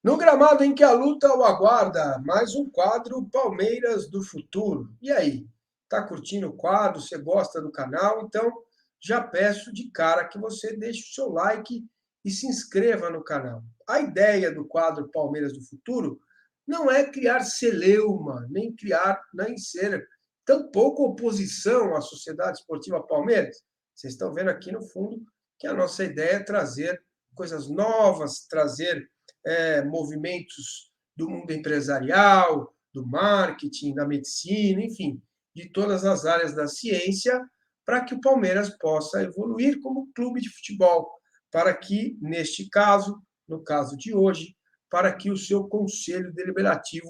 No gramado em que a luta o aguarda, mais um quadro Palmeiras do Futuro. E aí, tá curtindo o quadro? Você gosta do canal? Então, já peço de cara que você deixe o seu like e se inscreva no canal. A ideia do quadro Palmeiras do Futuro não é criar celeuma, nem ser tampouco oposição à Sociedade Esportiva Palmeiras. Vocês estão vendo aqui no fundo que a nossa ideia é trazer coisas novas, trazer movimentos do mundo empresarial, do marketing, da medicina, enfim, de todas as áreas da ciência, para que o Palmeiras possa evoluir como clube de futebol, para que, neste caso, no caso de hoje, para que o seu conselho deliberativo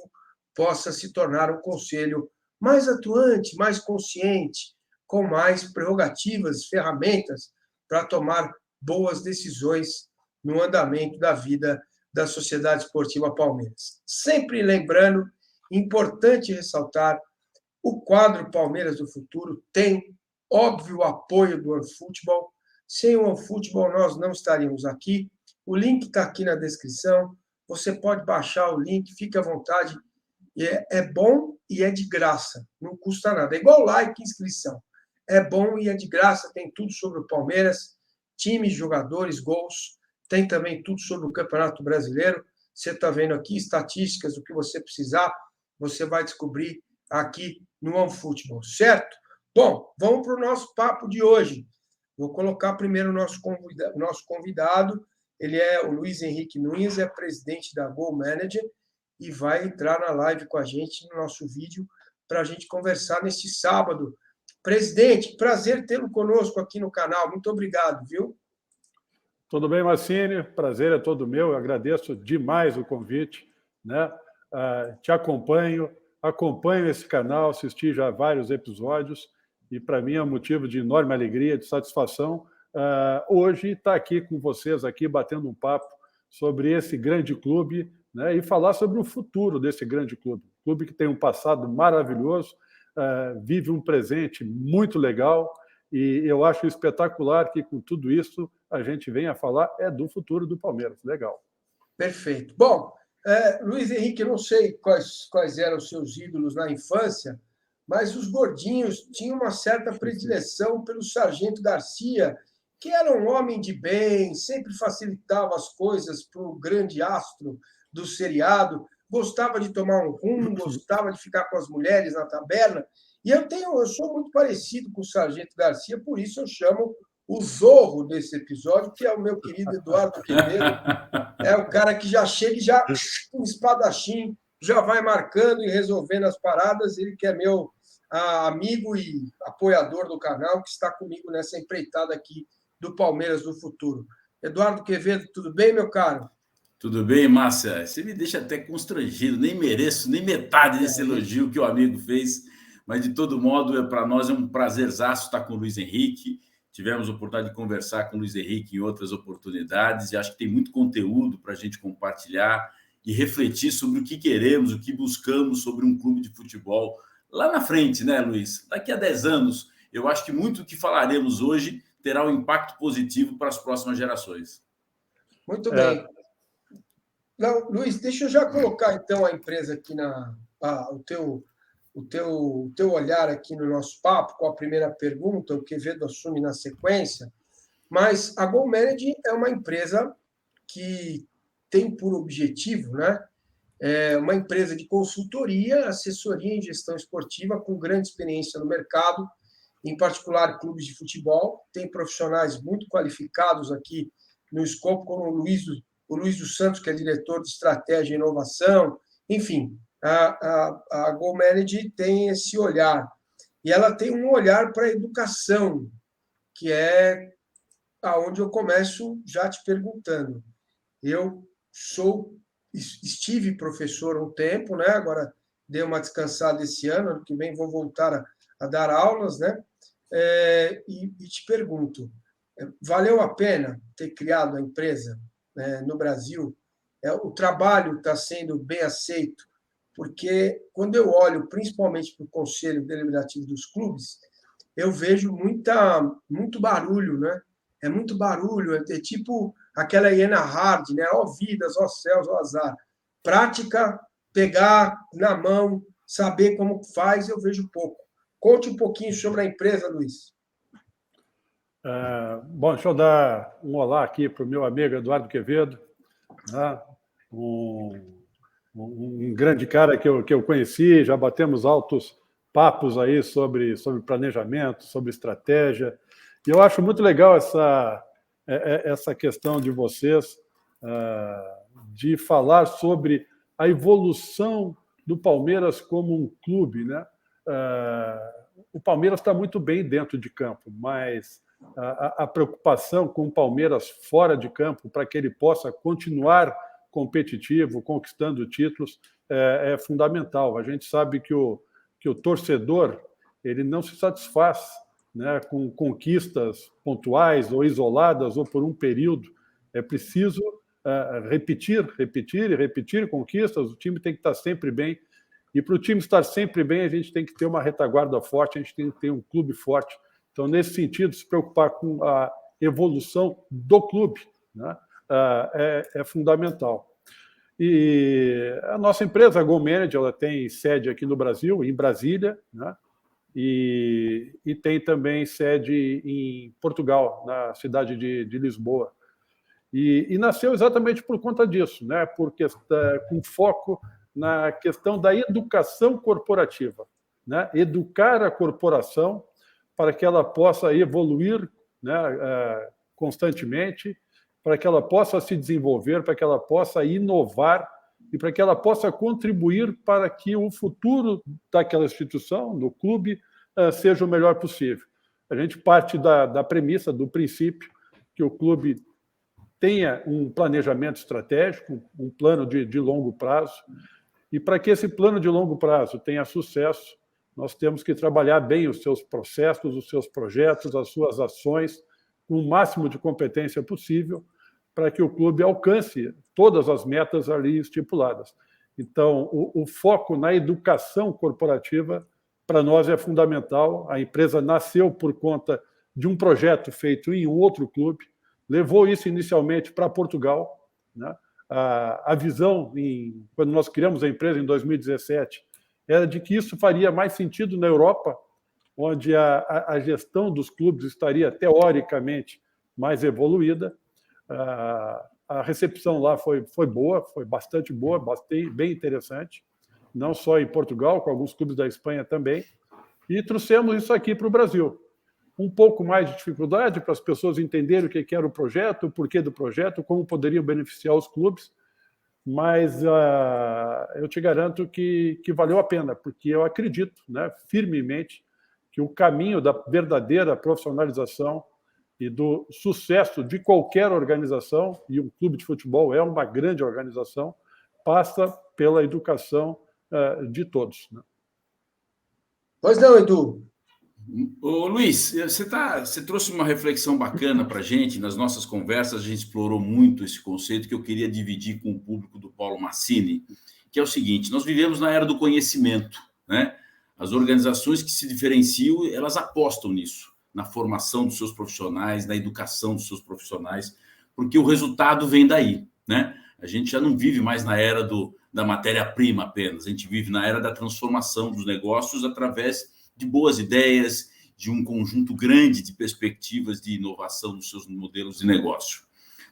possa se tornar um conselho mais atuante, mais consciente, com mais prerrogativas, ferramentas para tomar boas decisões no andamento da vida da Sociedade Esportiva Palmeiras. Sempre lembrando, importante ressaltar, o quadro Palmeiras do Futuro tem óbvio apoio do OneFootball. Sem o OneFootball nós não estaríamos aqui. O link está aqui na descrição. Você pode baixar o link, fique à vontade. É bom e é de graça, não custa nada. É igual like e inscrição. É bom e é de graça, tem tudo sobre o Palmeiras, times, jogadores, gols. Tem também tudo sobre o Campeonato Brasileiro. Você está vendo aqui estatísticas do que você precisar, você vai descobrir aqui no OneFootball, certo? Bom, vamos para o nosso papo de hoje. Vou colocar primeiro o nosso convidado. Ele é o Luiz Henrique Nunes, é presidente da Go Manager e vai entrar na live com a gente, no nosso vídeo, para a gente conversar neste sábado. Presidente, prazer tê-lo conosco aqui no canal. Muito obrigado, viu? Tudo bem, Massini? Prazer é todo meu. Eu agradeço demais o convite, né? Te acompanho esse canal, assisti já vários episódios e para mim é um motivo de enorme alegria, de satisfação hoje estar aqui com vocês, aqui batendo um papo sobre esse grande clube, né? E falar sobre o futuro desse grande clube. Clube que tem um passado maravilhoso, vive um presente muito legal e eu acho espetacular que com tudo isso a gente venha falar do futuro do Palmeiras. Legal. Perfeito. Bom, Luiz Henrique, eu não sei quais eram os seus ídolos na infância, mas os gordinhos tinham uma certa predileção pelo Sargento Garcia, que era um homem de bem, sempre facilitava as coisas para o grande astro do seriado, gostava de tomar um rum, gostava de ficar com as mulheres na taberna. E eu sou muito parecido com o Sargento Garcia, por isso eu chamo o Zorro desse episódio, que é o meu querido Eduardo Quevedo. É o cara que já chega e já, com espadachim, já vai marcando e resolvendo as paradas. Ele que é meu amigo e apoiador do canal, que está comigo nessa empreitada aqui do Palmeiras do Futuro. Eduardo Quevedo, tudo bem, meu caro? Tudo bem, Márcia? Você me deixa até constrangido, nem mereço nem metade desse elogio que o amigo fez, mas de todo modo, para nós é um prazerzaço estar com o Luiz Henrique. Tivemos a oportunidade de conversar com o Luiz Henrique em outras oportunidades e acho que tem muito conteúdo para a gente compartilhar e refletir sobre o que queremos, o que buscamos sobre um clube de futebol lá na frente, né, Luiz? Daqui a 10 anos, eu acho que muito do que falaremos hoje terá um impacto positivo para as próximas gerações. Muito bem. Não, Luiz, deixa eu já colocar então a empresa aqui o teu olhar aqui no nosso papo com a primeira pergunta, o Quevedo assume na sequência, mas a Go Manage é uma empresa que tem por objetivo, né, uma empresa de consultoria, assessoria em gestão esportiva com grande experiência no mercado, em particular clubes de futebol, tem profissionais muito qualificados aqui no escopo, como o Luiz dos Santos, que é diretor de estratégia e inovação, enfim, a Go Manage tem esse olhar. E ela tem um olhar para a educação, que é aonde eu começo já te perguntando. Eu estive professor um tempo, né? Agora dei uma descansada esse ano que vem vou voltar a dar aulas, né? E te pergunto, valeu a pena ter criado a empresa, né, no Brasil? O trabalho está sendo bem aceito, porque quando eu olho principalmente para o Conselho Deliberativo dos clubes, eu vejo muito barulho, né? é muito barulho, é tipo aquela hiena hard, né? Ó vidas, ó céus, ó azar. Prática, pegar na mão, saber como faz, eu vejo pouco. Conte um pouquinho sobre a empresa, Luiz. Bom, deixa eu dar um olá aqui para o meu amigo Eduardo Quevedo, né? Um grande cara que eu conheci, já batemos altos papos aí sobre planejamento, sobre estratégia. E eu acho muito legal essa questão de vocês de falar sobre a evolução do Palmeiras como um clube, né? O Palmeiras está muito bem dentro de campo, mas a preocupação com o Palmeiras fora de campo para que ele possa continuar competitivo, conquistando títulos, é fundamental. A gente sabe que o torcedor ele não se satisfaz, né, com conquistas pontuais ou isoladas ou por um período. É preciso repetir conquistas. O time tem que estar sempre bem. E para o time estar sempre bem, a gente tem que ter uma retaguarda forte, a gente tem que ter um clube forte. Então, nesse sentido, se preocupar com a evolução do clube, né, é fundamental. E a nossa empresa, a Go Manage, ela tem sede aqui no Brasil, em Brasília, né, e tem também sede em Portugal, na cidade de Lisboa. E nasceu exatamente por conta disso, né, porque com foco na questão da educação corporativa, né, educar a corporação para que ela possa evoluir, né, constantemente, para que ela possa se desenvolver, para que ela possa inovar e para que ela possa contribuir para que o futuro daquela instituição, do clube, seja o melhor possível. A gente parte da premissa, do princípio, que o clube tenha um planejamento estratégico, um plano de longo prazo, e para que esse plano de longo prazo tenha sucesso, nós temos que trabalhar bem os seus processos, os seus projetos, as suas ações, com o máximo de competência possível, para que o clube alcance todas as metas ali estipuladas. Então, o foco na educação corporativa, para nós, é fundamental. A empresa nasceu por conta de um projeto feito em um outro clube, levou isso inicialmente para Portugal, né? A visão, quando nós criamos a empresa em 2017, era de que isso faria mais sentido na Europa, onde a gestão dos clubes estaria, teoricamente, mais evoluída. A recepção lá foi boa, foi bastante boa, bem interessante, não só em Portugal, com alguns clubes da Espanha também, e trouxemos isso aqui para o Brasil. Um pouco mais de dificuldade para as pessoas entenderem o que era o projeto, o porquê do projeto, como poderiam beneficiar os clubes, mas eu te garanto que valeu a pena, porque eu acredito, né, firmemente que o caminho da verdadeira profissionalização e do sucesso de qualquer organização, e um clube de futebol é uma grande organização, passa pela educação de todos, né? Pois não, Edu. Ô, Luiz, você trouxe uma reflexão bacana para a gente. Nas nossas conversas, a gente explorou muito esse conceito que eu queria dividir com o público do Paulo Massini, que é o seguinte: nós vivemos na era do conhecimento, né? As organizações que se diferenciam, elas apostam nisso, na formação dos seus profissionais, na educação dos seus profissionais, porque o resultado vem daí, né? A gente já não vive mais na era da matéria-prima apenas, a gente vive na era da transformação dos negócios através de boas ideias, de um conjunto grande de perspectivas de inovação dos seus modelos de negócio.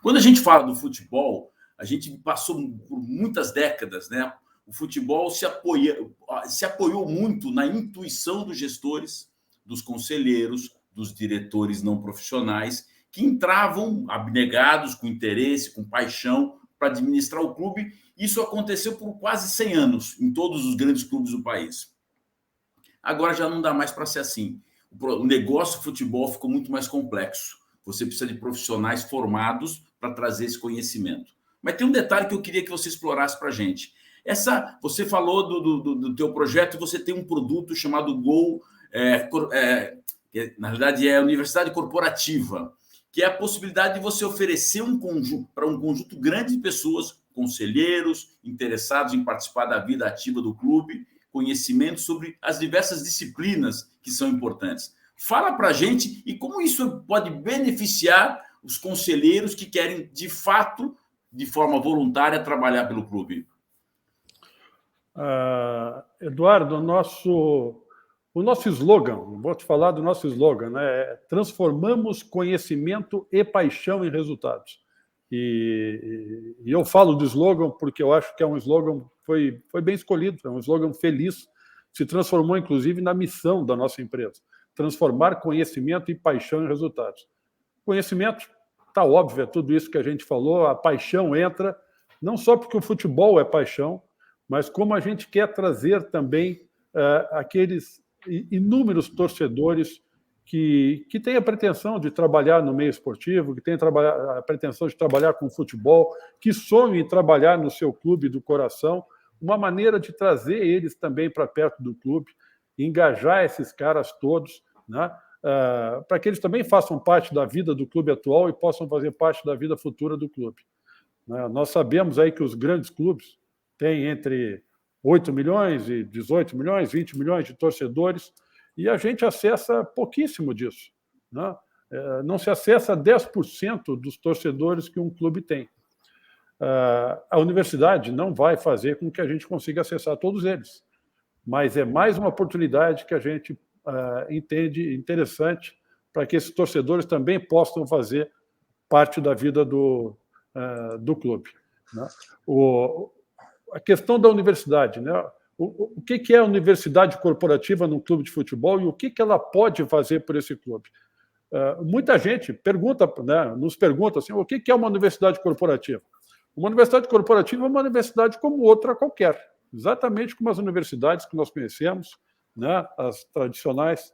Quando a gente fala do futebol, a gente passou por muitas décadas, né? O futebol se apoiou muito na intuição dos gestores, dos conselheiros, dos diretores não profissionais, que entravam abnegados, com interesse, com paixão, para administrar o clube. Isso aconteceu por quase 100 anos, em todos os grandes clubes do país. Agora já não dá mais para ser assim. O negócio do futebol ficou muito mais complexo. Você precisa de profissionais formados para trazer esse conhecimento. Mas tem um detalhe que eu queria que você explorasse para a gente. Você falou do teu projeto, você tem um produto chamado Go, que na verdade é a Universidade Corporativa, que é a possibilidade de você oferecer para um conjunto grande de pessoas, conselheiros, interessados em participar da vida ativa do clube, conhecimento sobre as diversas disciplinas que são importantes. Fala para a gente e como isso pode beneficiar os conselheiros que querem, de fato, de forma voluntária, trabalhar pelo clube. Eduardo, o nosso slogan, vou te falar do nosso slogan, né? É transformamos conhecimento e paixão em resultados. E eu falo do slogan porque eu acho que é um slogan foi bem escolhido, é um slogan feliz, se transformou inclusive na missão da nossa empresa, transformar conhecimento e paixão em resultados. Conhecimento, está óbvio, é tudo isso que a gente falou, a paixão entra, não só porque o futebol é paixão, mas como a gente quer trazer também aqueles inúmeros torcedores que têm a pretensão de trabalhar no meio esportivo, que têm a pretensão de trabalhar com futebol, que sonham em trabalhar no seu clube do coração, uma maneira de trazer eles também para perto do clube, engajar esses caras todos, né? Para que eles também façam parte da vida do clube atual e possam fazer parte da vida futura do clube. Nós sabemos aí que os grandes clubes têm entre 8 milhões e 18 milhões, 20 milhões de torcedores, e a gente acessa pouquíssimo disso, né? Não se acessa 10% dos torcedores que um clube tem. A universidade não vai fazer com que a gente consiga acessar todos eles, mas é mais uma oportunidade que a gente entende interessante para que esses torcedores também possam fazer parte da vida do clube, né? A questão da universidade, né? O que é a universidade corporativa num clube de futebol e o que ela pode fazer por esse clube? Muita gente pergunta, né, nos pergunta assim, o que é uma universidade corporativa? Uma universidade corporativa é uma universidade como outra qualquer, exatamente como as universidades que nós conhecemos, né, as tradicionais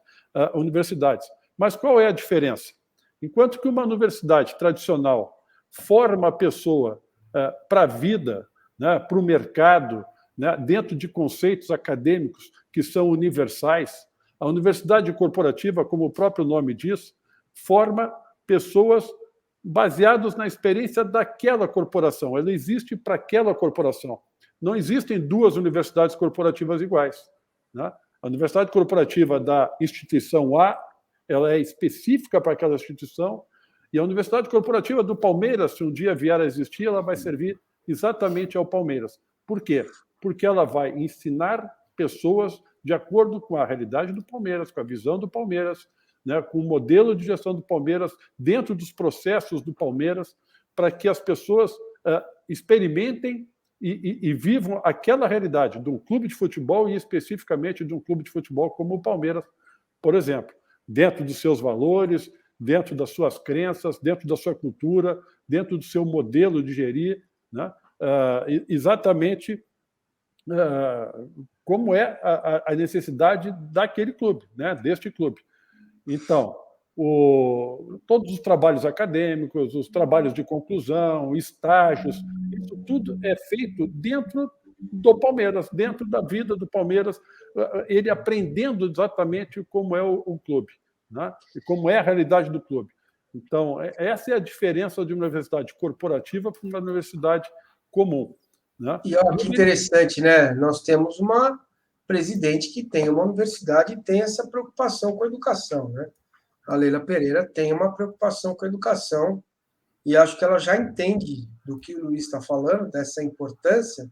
universidades. Mas qual é a diferença? Enquanto que uma universidade tradicional forma a pessoa para a vida, né, para o mercado, né, dentro de conceitos acadêmicos que são universais, a universidade corporativa, como o próprio nome diz, forma pessoas baseadas na experiência daquela corporação. Ela existe para aquela corporação. Não existem duas universidades corporativas iguais, né? A universidade corporativa da instituição A, ela é específica para aquela instituição, e a universidade corporativa do Palmeiras, se um dia vier a existir, ela vai servir exatamente ao Palmeiras. Por quê? Porque ela vai ensinar pessoas de acordo com a realidade do Palmeiras, com a visão do Palmeiras, né, com o modelo de gestão do Palmeiras, dentro dos processos do Palmeiras, para que as pessoas experimentem e vivam aquela realidade de um clube de futebol e especificamente de um clube de futebol como o Palmeiras, por exemplo, dentro dos seus valores, dentro das suas crenças, dentro da sua cultura, dentro do seu modelo de gerir, né? Exatamente como é a necessidade daquele clube, né? Deste clube. Então, todos os trabalhos acadêmicos, os trabalhos de conclusão, estágios, isso tudo é feito dentro do Palmeiras, dentro da vida do Palmeiras, ele aprendendo exatamente como é o clube, né? E como é a realidade do clube. Então, essa é a diferença de uma universidade corporativa para uma universidade comum, né? E olha que interessante, né? Nós temos uma presidente que tem uma universidade e tem essa preocupação com a educação, né? A Leila Pereira tem uma preocupação com a educação e acho que ela já entende do que o Luiz está falando, dessa importância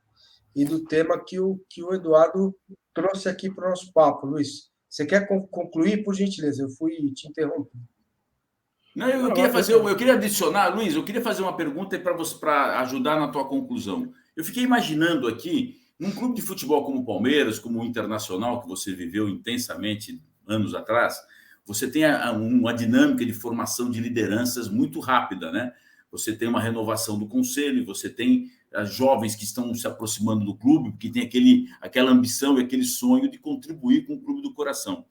e do tema que o Eduardo trouxe aqui para o nosso papo. Luiz, você quer concluir, por gentileza? Eu fui te interromper. Não, eu queria adicionar, Luiz, eu queria fazer uma pergunta para ajudar na tua conclusão. Eu fiquei imaginando aqui, num clube de futebol como o Palmeiras, como o Internacional, que você viveu intensamente anos atrás, você tem uma dinâmica de formação de lideranças muito rápida, né? Você tem uma renovação do conselho, você tem jovens que estão se aproximando do clube, porque tem aquela ambição e aquele sonho de contribuir com o clube do coração.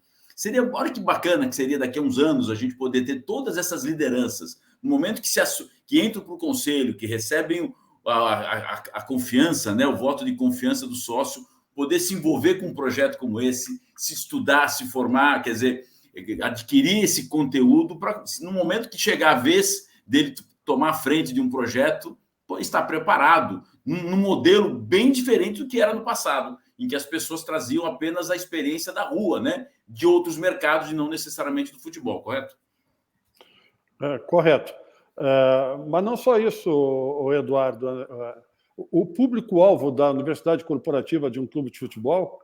Olha que bacana que seria daqui a uns anos a gente poder ter todas essas lideranças, no momento que entram para o conselho, que recebem a confiança, né, o voto de confiança do sócio, poder se envolver com um projeto como esse, se estudar, se formar, quer dizer, adquirir esse conteúdo para, no momento que chegar a vez dele tomar a frente de um projeto, estar preparado num modelo bem diferente do que era no passado. em que as pessoas traziam apenas a experiência da rua, né? De outros mercados e não necessariamente do futebol, correto? Correto. Mas não só isso, Eduardo. O público-alvo da universidade corporativa de um clube de futebol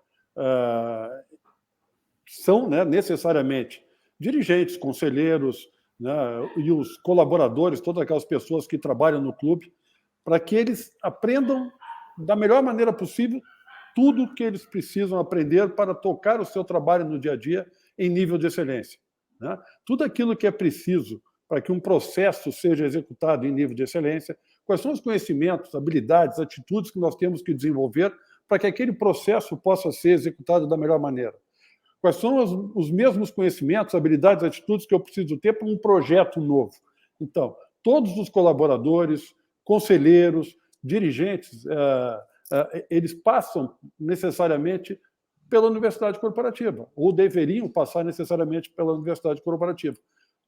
são, né, necessariamente dirigentes, conselheiros, né, e os colaboradores, todas aquelas pessoas que trabalham no clube, para que eles aprendam da melhor maneira possível tudo que eles precisam aprender para tocar o seu trabalho no dia a dia em nível de excelência, né? Tudo aquilo que é preciso para que um processo seja executado em nível de excelência, quais são os conhecimentos, habilidades, atitudes que nós temos que desenvolver para que aquele processo possa ser executado da melhor maneira. Quais são os mesmos conhecimentos, habilidades, atitudes que eu preciso ter para um projeto novo. Então, todos os colaboradores, conselheiros, dirigentes, eles passam necessariamente pela universidade corporativa, ou deveriam passar necessariamente pela universidade corporativa.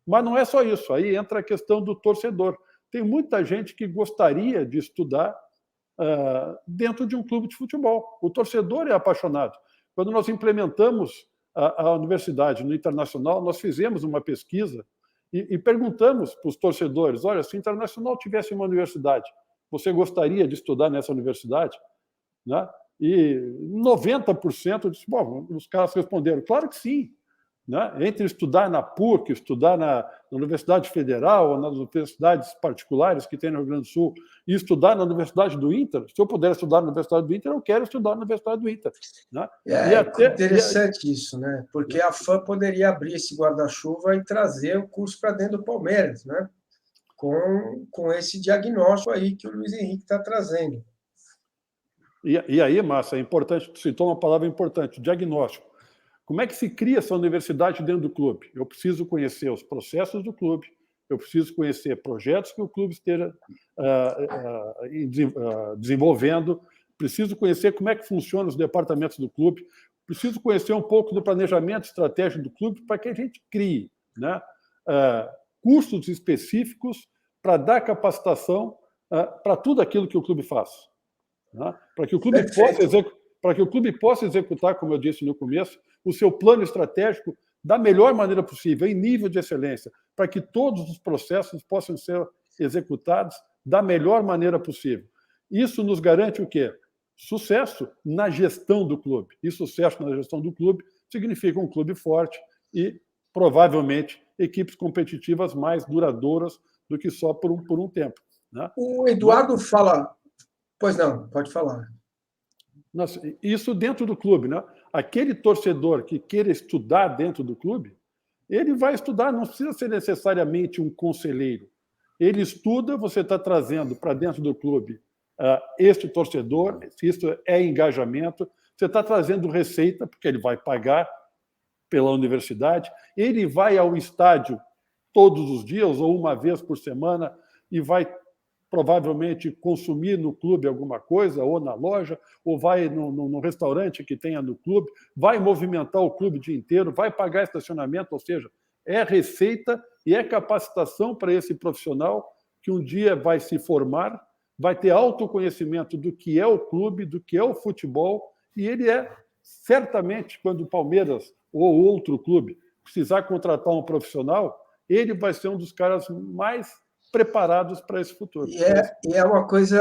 Mas não é só isso, aí entra a questão do torcedor. Tem muita gente que gostaria de estudar dentro de um clube de futebol. O torcedor é apaixonado. Quando nós implementamos a universidade no Internacional, nós fizemos uma pesquisa e perguntamos para os torcedores, olha, se o Internacional tivesse uma universidade, você gostaria de estudar nessa universidade? Né? E 90% disse, bom, os caras responderam, claro que sim. Né? Entre estudar na PUC, estudar na Universidade Federal ou nas universidades particulares que tem no Rio Grande do Sul e estudar na Universidade do Inter, se eu puder estudar na Universidade do Inter, eu quero estudar na Universidade do Inter. Né? Interessante isso, né? Porque a FAM poderia abrir esse guarda-chuva e trazer o curso para dentro do Palmeiras, né? Com esse diagnóstico aí que o Luiz Henrique está trazendo. E aí, Márcia, é importante, tu citou uma palavra importante, diagnóstico. Como é que se cria essa universidade dentro do clube? Eu preciso conhecer os processos do clube, eu preciso conhecer projetos que o clube esteja desenvolvendo, preciso conhecer como é que funcionam os departamentos do clube, preciso conhecer um pouco do planejamento estratégico do clube para que a gente crie, né, cursos específicos para dar capacitação para tudo aquilo que o clube faz. Né? Para que o clube possa executar, como eu disse no começo, o seu plano estratégico da melhor maneira possível, em nível de excelência, para que todos os processos possam ser executados da melhor maneira possível. Isso nos garante o quê? Sucesso na gestão do clube. E sucesso na gestão do clube significa um clube forte e, provavelmente, equipes competitivas mais duradouras do que só por um tempo. Né? O Eduardo fala... Pois não, pode falar. Isso dentro do clube, né? Aquele torcedor que queira estudar dentro do clube, ele vai estudar, não precisa ser necessariamente um conselheiro. Ele estuda, você está trazendo para dentro do clube este torcedor, isso é engajamento, você está trazendo receita, porque ele vai pagar pela universidade, ele vai ao estádio todos os dias ou uma vez por semana e vai provavelmente consumir no clube alguma coisa, ou na loja, ou vai no restaurante que tenha no clube, vai movimentar o clube o dia inteiro, vai pagar estacionamento, ou seja, é receita e é capacitação para esse profissional que um dia vai se formar, vai ter autoconhecimento do que é o clube, do que é o futebol, e ele certamente, quando o Palmeiras ou outro clube precisar contratar um profissional, ele vai ser um dos caras mais preparados para esse futuro. E é uma coisa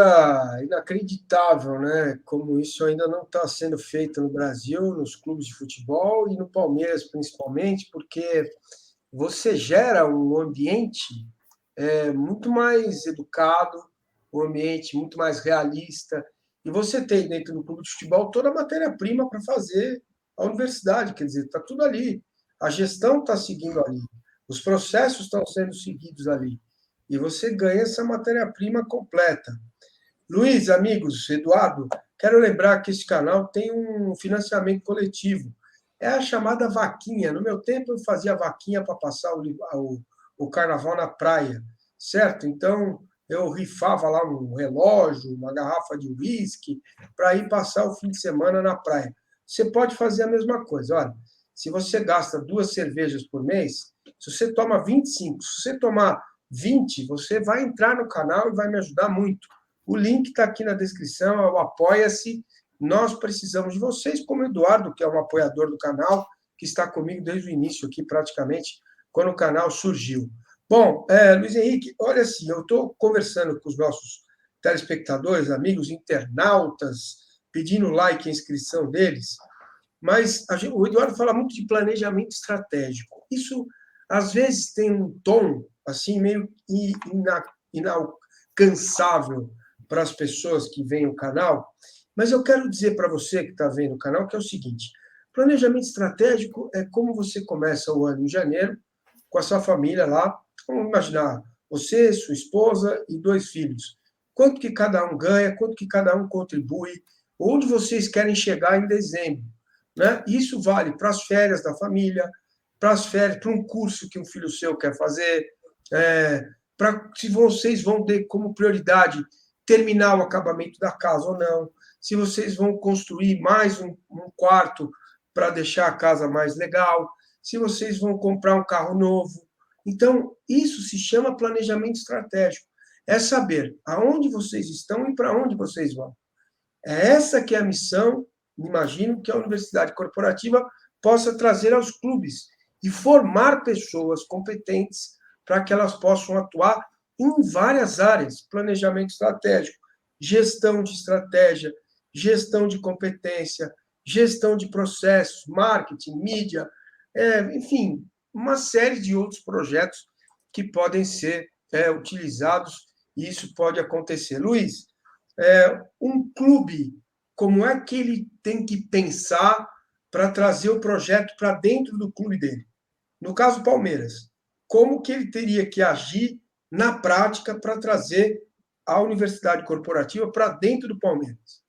inacreditável, né? Como isso ainda não está sendo feito no Brasil, nos clubes de futebol e no Palmeiras, principalmente, porque você gera um ambiente muito mais educado, um ambiente muito mais realista, e você tem dentro do clube de futebol toda a matéria-prima para fazer a universidade, quer dizer, está tudo ali. A gestão está seguindo ali, os processos estão sendo seguidos ali. E você ganha essa matéria-prima completa. Luiz, amigos, Eduardo, quero lembrar que esse canal tem um financiamento coletivo. É a chamada vaquinha. No meu tempo, eu fazia vaquinha para passar o carnaval na praia, certo? Então, eu rifava lá um relógio, uma garrafa de uísque, para ir passar o fim de semana na praia. Você pode fazer a mesma coisa. Olha, se você gasta 2 cervejas por mês, se você toma 25, se você tomar 20, você vai entrar no canal e vai me ajudar muito. O link está aqui na descrição, é o Apoia-se, nós precisamos de vocês, como o Eduardo, que é um apoiador do canal, que está comigo desde o início aqui, praticamente, quando o canal surgiu. Bom, Luiz Henrique, olha assim, eu estou conversando com os nossos telespectadores, amigos, internautas, pedindo like e inscrição deles, mas o Eduardo fala muito de planejamento estratégico. Isso, às vezes, tem um tom assim meio inalcançável para as pessoas que veem o canal, mas eu quero dizer para você que está vendo o canal que é o seguinte: planejamento estratégico é como você começa o ano em janeiro com a sua família lá. Vamos imaginar, você, sua esposa e 2 filhos. Quanto que cada um ganha, quanto que cada um contribui, onde vocês querem chegar em dezembro, né? Isso vale para as férias da família, para as férias, para um curso que um filho seu quer fazer, para se vocês vão ter como prioridade terminar o acabamento da casa ou não, se vocês vão construir mais um quarto para deixar a casa mais legal, se vocês vão comprar um carro novo. Então, isso se chama planejamento estratégico. É saber aonde vocês estão e para onde vocês vão. É essa que é a missão, imagino, que a Universidade Corporativa possa trazer aos clubes e formar pessoas competentes para que elas possam atuar em várias áreas: planejamento estratégico, gestão de estratégia, gestão de competência, gestão de processos, marketing, mídia, enfim, uma série de outros projetos que podem ser utilizados, e isso pode acontecer. Luiz, um clube, como é que ele tem que pensar para trazer o projeto para dentro do clube dele? No caso Palmeiras, como que ele teria que agir na prática para trazer a Universidade Corporativa para dentro do Palmeiras?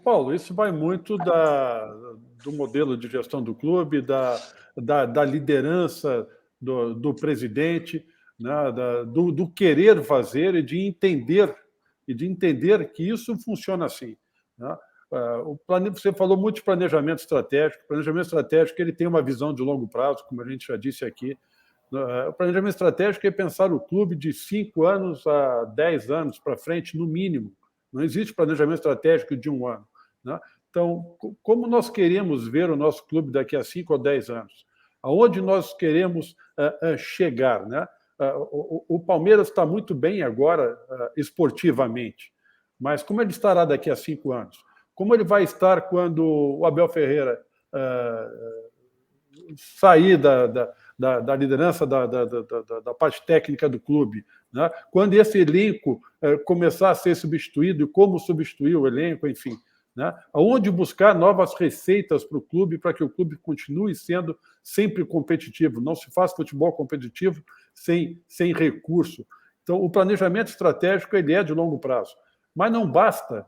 Paulo, isso vai muito do modelo de gestão do clube, da liderança do presidente, né, do querer fazer e de entender que isso funciona assim, né? Você falou muito de planejamento estratégico. O planejamento estratégico ele tem uma visão de longo prazo, como a gente já disse aqui. O planejamento estratégico é pensar o clube de 5 anos a 10 anos para frente, no mínimo. Não existe planejamento estratégico de 1 ano, né? Então, como nós queremos ver o nosso clube daqui a 5 ou 10 anos? Aonde nós queremos chegar, né? O Palmeiras está muito bem agora esportivamente, mas como ele estará daqui a 5 anos? Como ele vai estar quando o Abel Ferreira sair da liderança da parte técnica do clube, né? Quando esse elenco começar a ser substituído, como substituir o elenco, enfim, né? Aonde buscar novas receitas para o clube, para que o clube continue sendo sempre competitivo. Não se faz futebol competitivo sem recurso. Então, o planejamento estratégico ele é de longo prazo. Mas não basta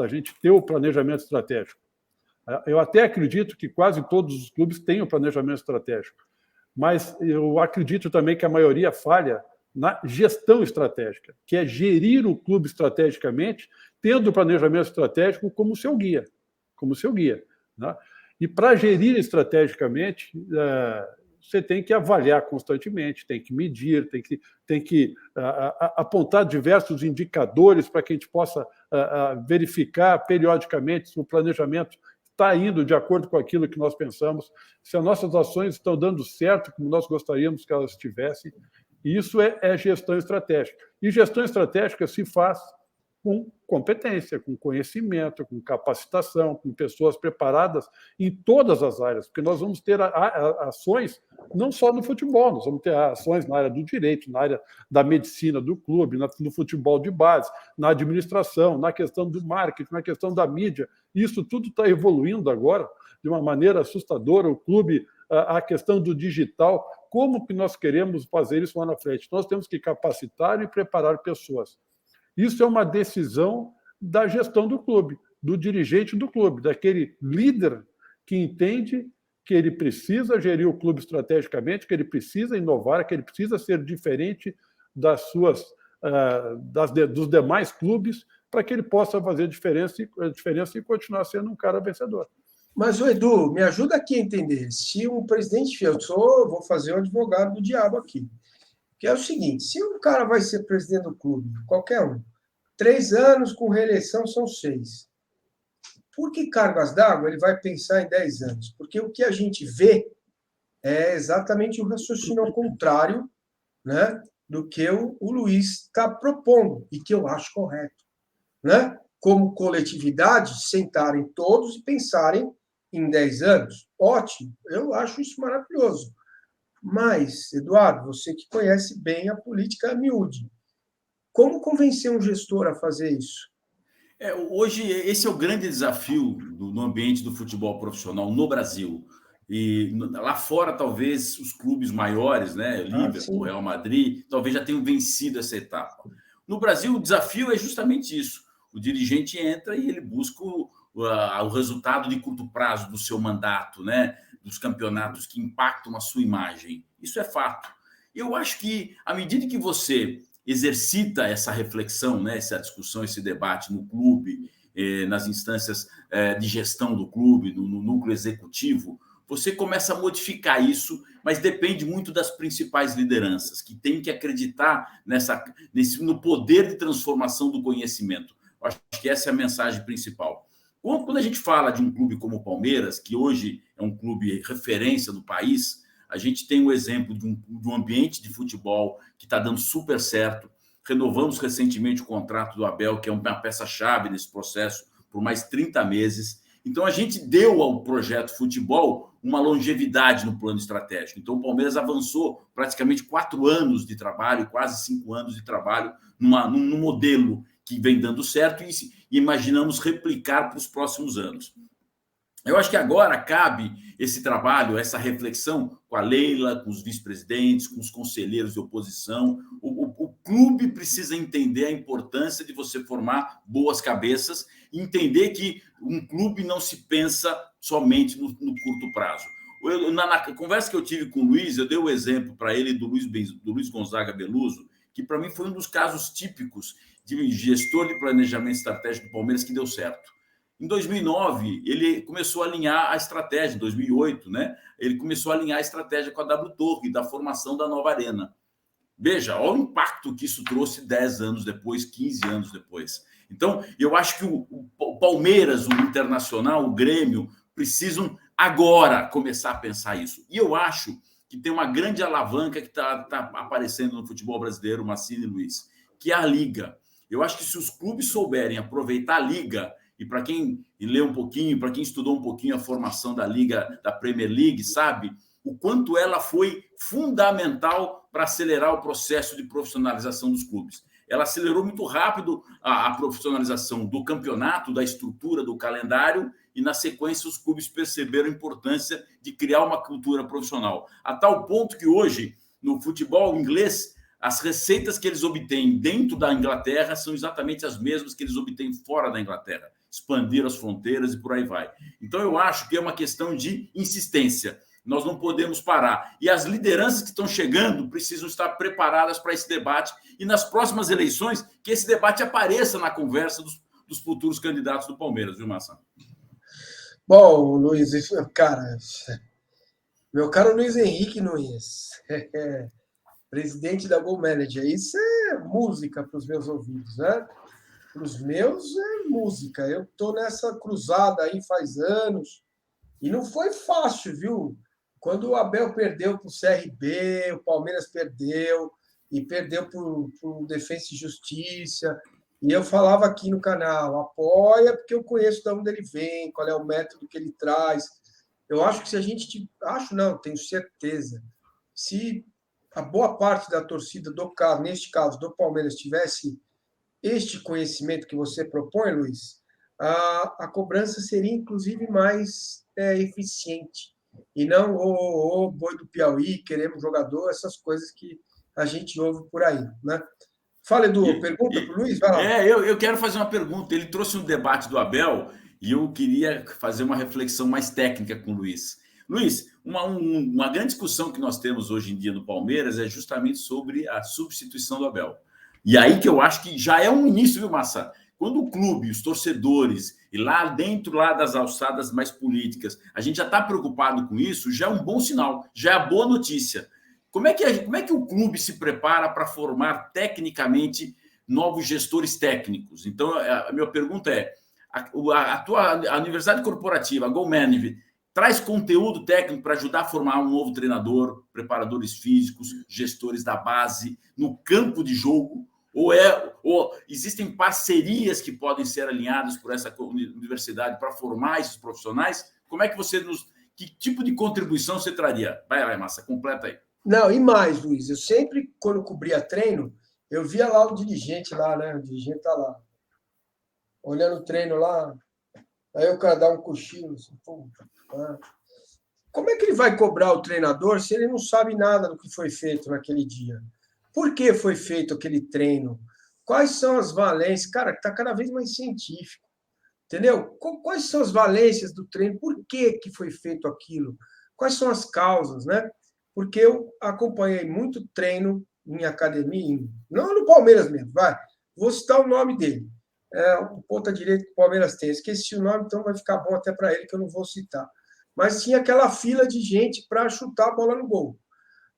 a gente ter o planejamento estratégico. Eu até acredito que quase todos os clubes têm o planejamento estratégico, mas eu acredito também que a maioria falha na gestão estratégica, que é gerir o clube estrategicamente, tendo o planejamento estratégico como seu guia, né? E para gerir estrategicamente, você tem que avaliar constantemente, tem que medir, tem que apontar diversos indicadores para que a gente possa verificar periodicamente se o planejamento está indo de acordo com aquilo que nós pensamos, se as nossas ações estão dando certo como nós gostaríamos que elas estivessem. E isso é gestão estratégica. E gestão estratégica se faz com competência, com conhecimento, com capacitação, com pessoas preparadas em todas as áreas, porque nós vamos ter ações não só no futebol, nós vamos ter ações na área do direito, na área da medicina do clube, no futebol de base, na administração, na questão do marketing, na questão da mídia. Isso tudo está evoluindo agora de uma maneira assustadora. O clube, a questão do digital, como que nós queremos fazer isso lá na frente? Nós temos que capacitar e preparar pessoas. Isso é uma decisão da gestão do clube, do dirigente do clube, daquele líder que entende que ele precisa gerir o clube estrategicamente, que ele precisa inovar, que ele precisa ser diferente dos demais clubes, para que ele possa fazer diferença e continuar sendo um cara vencedor. Mas, Edu, me ajuda aqui a entender. Se um presidente, vou fazer um advogado do diabo aqui, que é o seguinte: se um cara vai ser presidente do clube, qualquer um, 3 anos com reeleição são 6. Por que cargas d'água ele vai pensar em 10 anos? Porque o que a gente vê é exatamente o raciocínio ao contrário, né, do que o Luiz está propondo, e que eu acho correto. Né? Como coletividade, sentarem todos e pensarem em 10 anos. Ótimo, eu acho isso maravilhoso. Mas, Eduardo, você que conhece bem a política a miúde, como convencer um gestor a fazer isso? Hoje, esse é o grande desafio no ambiente do futebol profissional no Brasil. E lá fora, talvez, os clubes maiores, né, Liverpool, Real Madrid, talvez já tenham vencido essa etapa. No Brasil, o desafio é justamente isso. O dirigente entra e ele busca o resultado de curto prazo do seu mandato, né, dos campeonatos que impactam a sua imagem. Isso é fato. Eu acho que, à medida que você exercita essa reflexão, né, essa discussão, esse debate no clube, nas instâncias de gestão do clube, no núcleo executivo, você começa a modificar isso, mas depende muito das principais lideranças, que têm que acreditar no poder de transformação do conhecimento. Eu acho que essa é a mensagem principal. Quando a gente fala de um clube como o Palmeiras, que hoje é um clube referência no país, a gente tem o exemplo de um ambiente de futebol que está dando super certo. Renovamos recentemente o contrato do Abel, que é uma peça-chave nesse processo, por mais 30 meses. Então, a gente deu ao projeto futebol uma longevidade no plano estratégico. Então, o Palmeiras avançou praticamente 4 anos de trabalho, quase 5 anos de trabalho, num modelo que vem dando certo e imaginamos replicar para os próximos anos. Eu acho que agora cabe esse trabalho, essa reflexão com a Leila, com os vice-presidentes, com os conselheiros de oposição. O clube precisa entender a importância de você formar boas cabeças e entender que um clube não se pensa somente no curto prazo. Na conversa que eu tive com o Luiz, eu dei o exemplo para ele do Luiz Gonzaga Beluso, que para mim foi um dos casos típicos de gestor de planejamento estratégico do Palmeiras que deu certo. Em 2009, ele começou a alinhar a estratégia, em 2008, né? Ele começou a alinhar a estratégia com a W Torre, da formação da nova arena. Veja, olha o impacto que isso trouxe 10 anos depois, 15 anos depois. Então, eu acho que o Palmeiras, o Internacional, o Grêmio, precisam agora começar a pensar isso. E eu acho que tem uma grande alavanca que está aparecendo no futebol brasileiro, Massini e Luiz, que é a Liga. Eu acho que se os clubes souberem aproveitar a Liga, e para quem lê um pouquinho, para quem estudou um pouquinho a formação da Liga, da Premier League, sabe o quanto ela foi fundamental para acelerar o processo de profissionalização dos clubes. Ela acelerou muito rápido a profissionalização do campeonato, da estrutura, do calendário, e na sequência os clubes perceberam a importância de criar uma cultura profissional. A tal ponto que hoje, no futebol inglês, as receitas que eles obtêm dentro da Inglaterra são exatamente as mesmas que eles obtêm fora da Inglaterra. Expandir as fronteiras e por aí vai. Então, eu acho que é uma questão de insistência. Nós não podemos parar. E as lideranças que estão chegando precisam estar preparadas para esse debate e nas próximas eleições que esse debate apareça na conversa dos futuros candidatos do Palmeiras, viu, Massa? Bom, Luiz, cara, meu caro Luiz Henrique Nunes, presidente da Go Manager, isso é música para os meus ouvidos, né? Para os meus é música. Eu estou nessa cruzada aí faz anos e não foi fácil, viu? Quando o Abel perdeu para o CRB, o Palmeiras perdeu e perdeu para o Defensa e Justiça. E eu falava aqui no canal, apoia porque eu conheço de onde ele vem, qual é o método que ele traz. Eu acho que se a gente... Acho não, tenho certeza. Se a boa parte da torcida do caso, neste caso, do Palmeiras, tivesse este conhecimento que você propõe, Luiz, a cobrança seria, inclusive, mais eficiente. E não o boi do Piauí, queremos jogador, essas coisas que a gente ouve por aí, né? Fala, Edu, pergunta para o Luiz, vai lá. Eu quero fazer uma pergunta. Ele trouxe um debate do Abel e eu queria fazer uma reflexão mais técnica com o Luiz. Luiz, uma grande discussão que nós temos hoje em dia no Palmeiras é justamente sobre a substituição do Abel. E aí que eu acho que já é um início, viu, Massa? Quando o clube, os torcedores, e lá dentro das alçadas mais políticas, a gente já está preocupado com isso, já é um bom sinal, já é boa notícia. Como é que o clube se prepara para formar tecnicamente novos gestores técnicos. Então, a minha pergunta é, a Universidade Corporativa, a GoManagement, traz conteúdo técnico para ajudar a formar um novo treinador, preparadores físicos, gestores da base, no campo de jogo? Ou existem parcerias que podem ser alinhadas por essa universidade para formar esses profissionais? Como é que que tipo de contribuição você traria? Vai lá, Massa, completa aí. Não, e mais, Luiz, eu sempre, quando cobria treino, eu via lá o dirigente lá, né? O dirigente tá lá, olhando o treino lá, aí o cara dá um cochilo, assim, pô, como é que ele vai cobrar o treinador se ele não sabe nada do que foi feito naquele dia? Por que foi feito aquele treino? Quais são as valências? Cara, está cada vez mais científico, entendeu? Quais são as valências do treino? Por que foi feito aquilo? Quais são as causas, né? Porque eu acompanhei muito treino em academia, não no Palmeiras mesmo, vai. Vou citar o nome dele. O ponta direito que o Palmeiras tem. Esqueci o nome, então vai ficar bom até para ele, que eu não vou citar. Mas tinha aquela fila de gente para chutar a bola no gol.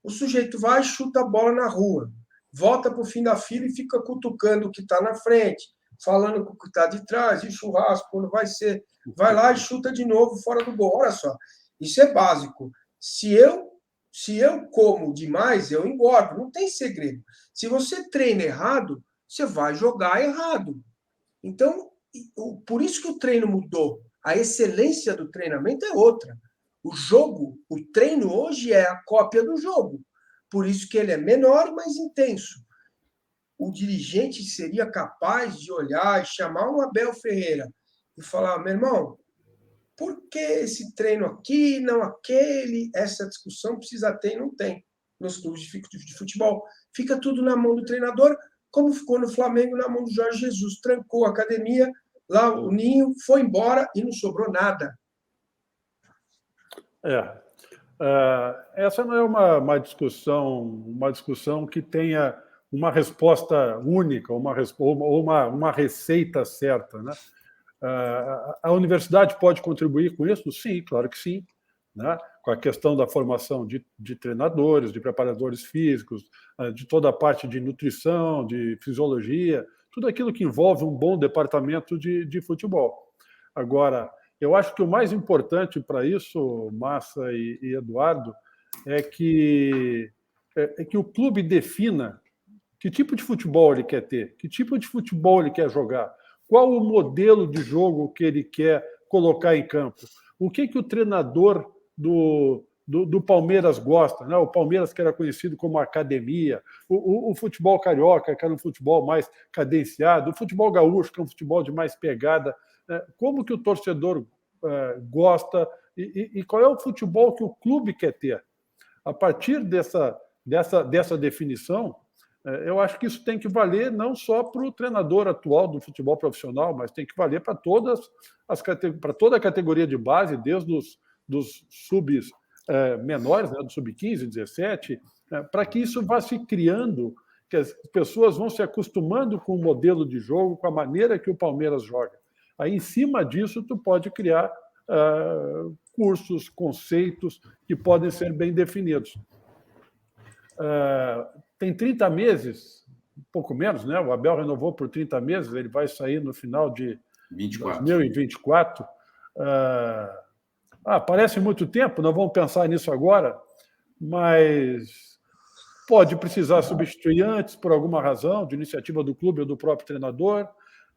O sujeito vai e chuta a bola na rua, volta para o fim da fila e fica cutucando o que está na frente, falando com o que está de trás, e churrasco, quando vai ser. Vai lá e chuta de novo fora do gol. Olha só, isso é básico. Se eu como demais, eu engordo, não tem segredo. Se você treina errado, você vai jogar errado. Então, por isso que o treino mudou. A excelência do treinamento é outra. O treino hoje é a cópia do jogo. Por isso que ele é menor, mas intenso. O dirigente seria capaz de olhar e chamar um Abel Ferreira e falar, meu irmão, por que esse treino aqui, não aquele? Essa discussão precisa ter e não tem nos clubes de futebol. Fica tudo na mão do treinador, como ficou no Flamengo na mão do Jorge Jesus. Trancou a academia, lá o Ninho foi embora e não sobrou nada. Essa não é uma discussão que tenha uma resposta única, ou uma receita certa, né? A universidade pode contribuir com isso? Sim, claro que sim, né? Com a questão da formação de treinadores, de preparadores físicos, de toda a parte de nutrição, de fisiologia, tudo aquilo que envolve um bom departamento de futebol. Agora, eu acho que o mais importante para isso, Massa e Eduardo, é que o clube defina que tipo de futebol ele quer ter, que tipo de futebol ele quer jogar, qual o modelo de jogo que ele quer colocar em campo, o que o treinador do Palmeiras gosta, né? O Palmeiras, que era conhecido como academia, o futebol carioca, que era um futebol mais cadenciado, o futebol gaúcho, que é um futebol de mais pegada, como que o torcedor gosta e qual é o futebol que o clube quer ter. A partir dessa definição, eu acho que isso tem que valer não só para o treinador atual do futebol profissional, mas tem que valer para toda a categoria de base, desde dos subs menores, né, do sub-15, 17, para que isso vá se criando, que as pessoas vão se acostumando com o modelo de jogo, com a maneira que o Palmeiras joga. Aí, em cima disso, tu pode criar cursos, conceitos que podem ser bem definidos. Tem 30 meses, um pouco menos, né? O Abel renovou por 30 meses, ele vai sair no final de 2024. Parece muito tempo, não vamos pensar nisso agora, mas pode precisar substituir antes, por alguma razão, de iniciativa do clube ou do próprio treinador.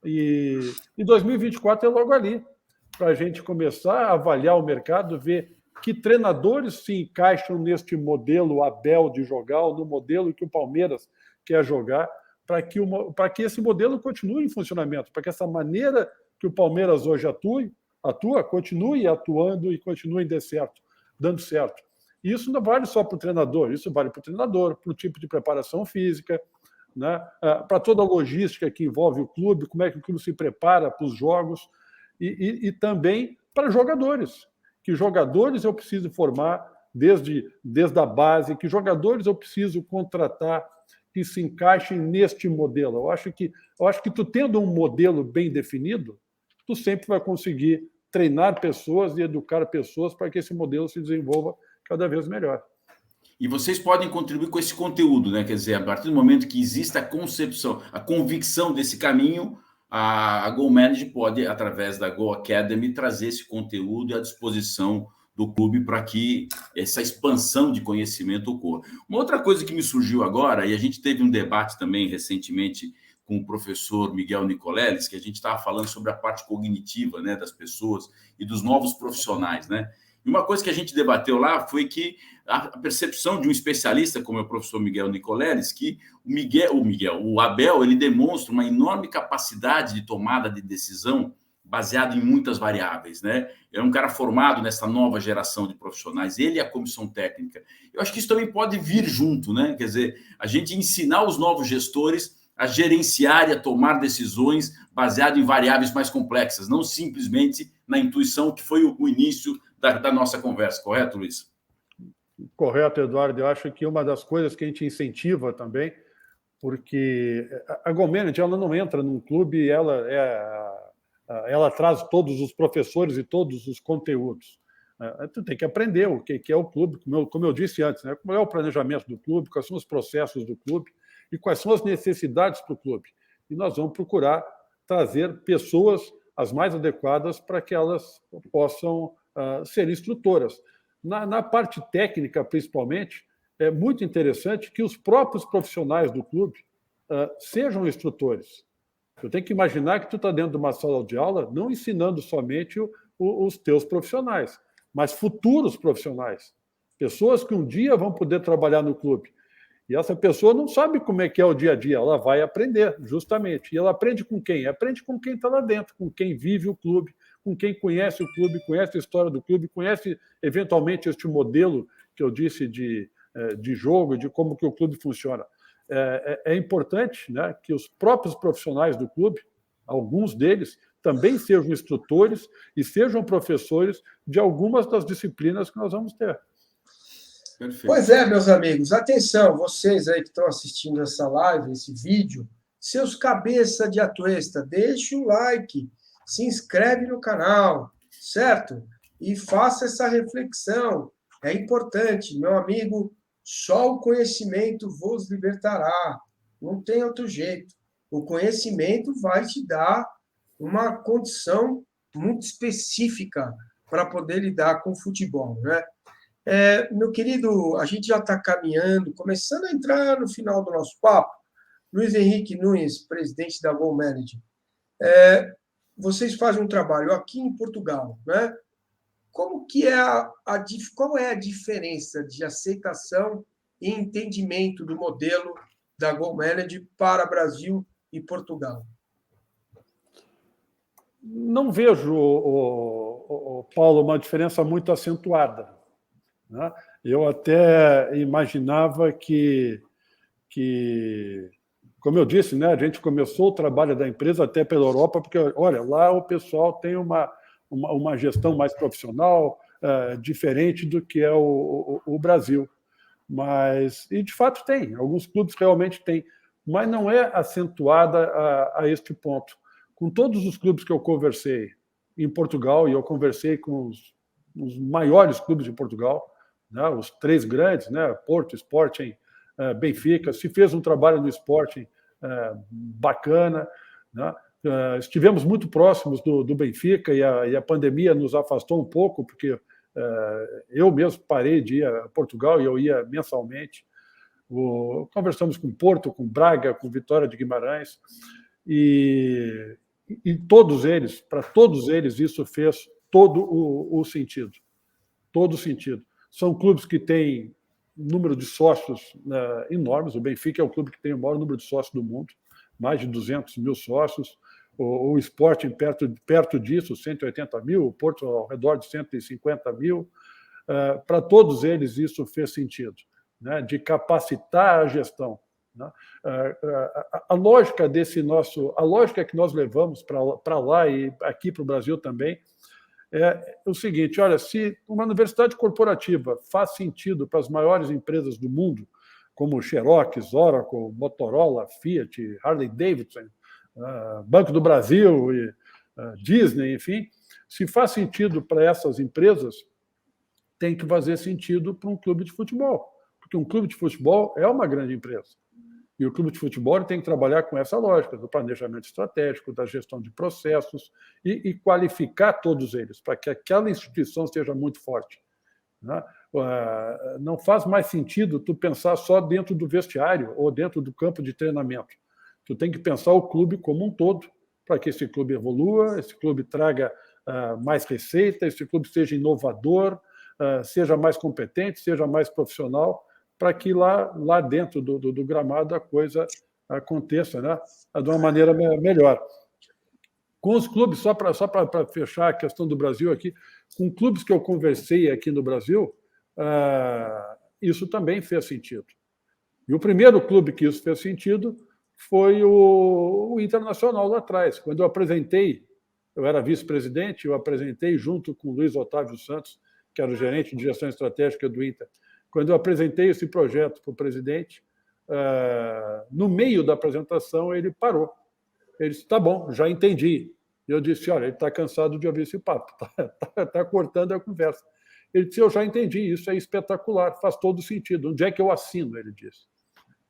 E 2024 é logo ali, para a gente começar a avaliar o mercado, ver que treinadores se encaixam neste modelo Abel de jogar, ou no modelo que o Palmeiras quer jogar, para que esse modelo continue em funcionamento, para que essa maneira que o Palmeiras hoje atua, continue atuando e continue dando certo. E isso não vale só para o treinador, isso vale para o treinador, para o tipo de preparação física, né? Para toda a logística que envolve o clube, como é que o clube se prepara para os jogos, e também para jogadores. Que jogadores eu preciso formar desde a base, que jogadores eu preciso contratar que se encaixem neste modelo. Eu acho que tu tendo um modelo bem definido, tu sempre vai conseguir treinar pessoas e educar pessoas para que esse modelo se desenvolva cada vez melhor. E vocês podem contribuir com esse conteúdo, né? Quer dizer, a partir do momento que existe a concepção, a convicção desse caminho, a GoManage pode, através da Go Academy, trazer esse conteúdo à disposição do clube para que essa expansão de conhecimento ocorra. Uma outra coisa que me surgiu agora, e a gente teve um debate também recentemente com o professor Miguel Nicoleles, que a gente estava falando sobre a parte cognitiva, né, das pessoas e dos novos profissionais, né? E uma coisa que a gente debateu lá foi que a percepção de um especialista, como é o professor Miguel Nicoleles, que o Abel, ele demonstra uma enorme capacidade de tomada de decisão baseado em muitas variáveis, né? É um cara formado nessa nova geração de profissionais, ele e a comissão técnica. Eu acho que isso também pode vir junto, né? Quer dizer, a gente ensinar os novos gestores a gerenciar e a tomar decisões baseado em variáveis mais complexas, não simplesmente na intuição, que foi o início da nossa conversa, correto, Luiz? Correto, Eduardo. Eu acho que uma das coisas que a gente incentiva também, porque a GoManage, ela não entra num clube, ela traz todos os professores e todos os conteúdos. Tu tem que aprender o que é o clube, como eu disse antes, né? Como é o planejamento do clube, quais são os processos do clube e quais são as necessidades para o clube. E nós vamos procurar trazer pessoas as mais adequadas para que elas possam ser instrutoras. Na parte técnica, principalmente, é muito interessante que os próprios profissionais do clube sejam instrutores. Eu tenho que imaginar que tu está dentro de uma sala de aula não ensinando somente os teus profissionais, mas futuros profissionais. Pessoas que um dia vão poder trabalhar no clube. E essa pessoa não sabe como é que é o dia a dia, ela vai aprender, justamente. E ela aprende com quem? Aprende com quem está lá dentro, com quem vive o clube, com quem conhece o clube, conhece a história do clube, conhece, eventualmente, este modelo que eu disse de jogo, de como que o clube funciona. É importante, né, que os próprios profissionais do clube, alguns deles, também sejam instrutores e sejam professores de algumas das disciplinas que nós vamos ter. Perfeito. Pois é, meus amigos, atenção, vocês aí que estão assistindo essa live, esse vídeo, seus cabeça de atuesta, deixa o like, se inscreve no canal, certo? E faça essa reflexão, é importante, meu amigo, só o conhecimento vos libertará, não tem outro jeito. O conhecimento vai te dar uma condição muito específica para poder lidar com o futebol, né? Meu querido, a gente já está caminhando, começando a entrar no final do nosso papo. Luiz Henrique Nunes, presidente da GoManage. Vocês fazem um trabalho aqui em Portugal, né? Como que qual é a diferença de aceitação e entendimento do modelo da GoManage para Brasil e Portugal? Não vejo, Paulo, uma diferença muito acentuada. Né? Eu até imaginava que, como eu disse, né, a gente começou o trabalho da empresa até pela Europa, porque, olha, lá o pessoal tem uma gestão mais profissional, diferente do que é o Brasil. E, de fato, tem. Alguns clubes realmente têm, mas não é acentuada a este ponto. Com todos os clubes que eu conversei em Portugal, e eu conversei com os maiores clubes de Portugal, né, os três grandes, né, Porto, Sporting, Benfica, se fez um trabalho no Sporting bacana, né? Estivemos muito próximos do Benfica e a pandemia nos afastou um pouco, porque eu mesmo parei de ir a Portugal e eu ia mensalmente. Conversamos com Porto, com Braga, com Vitória de Guimarães, e todos eles, para todos eles, isso fez todo o sentido. Todo o sentido. São clubes que têm número de sócios enormes. O Benfica é o clube que tem o maior número de sócios do mundo, mais de 200 mil sócios. O Sporting perto disso, 180 mil, o Porto ao redor de 150 mil. Para todos eles isso fez sentido, né, de capacitar a gestão. Né? A lógica a lógica que nós levamos para lá e aqui para o Brasil também é o seguinte: olha, se uma universidade corporativa faz sentido para as maiores empresas do mundo, como Xerox, Oracle, Motorola, Fiat, Harley Davidson, Banco do Brasil, e Disney, enfim, se faz sentido para essas empresas, tem que fazer sentido para um clube de futebol. porque um clube de futebol é uma grande empresa. E o clube de futebol tem que trabalhar com essa lógica do planejamento estratégico, da gestão de processos e qualificar todos eles, para que aquela instituição seja muito forte. Né? Não faz mais sentido tu pensar só dentro do vestiário ou dentro do campo de treinamento. Tu tem que pensar o clube como um todo, para que esse clube evolua, esse clube traga mais receita, esse clube seja inovador, seja mais competente, seja mais profissional, para que lá dentro do gramado a coisa aconteça, né, de uma maneira melhor. Com os clubes, só para fechar a questão do Brasil aqui, com clubes que eu conversei aqui no Brasil, isso também fez sentido. E o primeiro clube que isso fez sentido foi o Internacional lá atrás. Quando eu apresentei, eu era vice-presidente, eu apresentei junto com o Luiz Otávio Santos, que era o gerente de gestão estratégica do Inter. Quando eu apresentei esse projeto para o presidente, no meio da apresentação, ele parou. Ele disse, tá bom, já entendi. Eu disse, olha, ele está cansado de ouvir esse papo, está cortando a conversa. Ele disse, eu já entendi, isso é espetacular, faz todo sentido. Onde é que eu assino? Ele disse.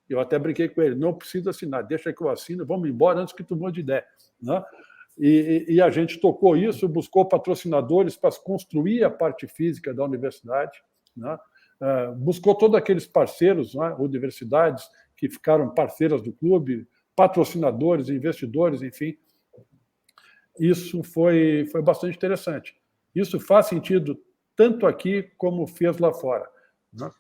Eu até brinquei com ele, não precisa assinar, deixa que eu assino, vamos embora antes que tu mude de ideia. Né? E a gente tocou isso, buscou patrocinadores para construir a parte física da universidade, né? Buscou todos aqueles parceiros, né? Universidades que ficaram parceiras do clube, patrocinadores, investidores, enfim. Isso foi bastante interessante. Isso faz sentido tanto aqui como fez lá fora. Né?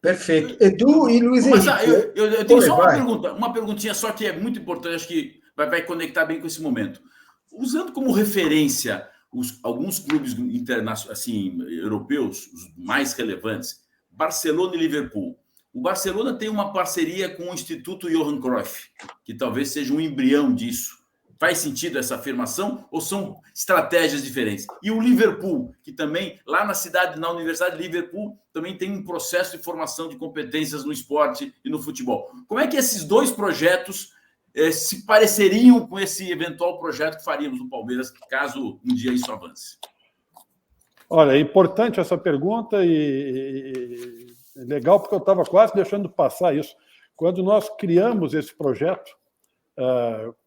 Perfeito. Edu e Luiz Henrique. Eu tenho só uma perguntinha só que é muito importante, acho que vai conectar bem com esse momento. Usando como referência alguns clubes internacionais, assim, europeus, os mais relevantes, Barcelona e Liverpool. O Barcelona tem uma parceria com o Instituto Johan Cruyff, que talvez seja um embrião disso. Faz sentido essa afirmação ou são estratégias diferentes? E o Liverpool, que também, lá na Universidade de Liverpool, também tem um processo de formação de competências no esporte e no futebol. Como é que esses dois projetos se pareceriam com esse eventual projeto que faríamos no Palmeiras, caso um dia isso avance? Olha, é importante essa pergunta e legal, porque eu estava quase deixando passar isso. Quando nós criamos esse projeto,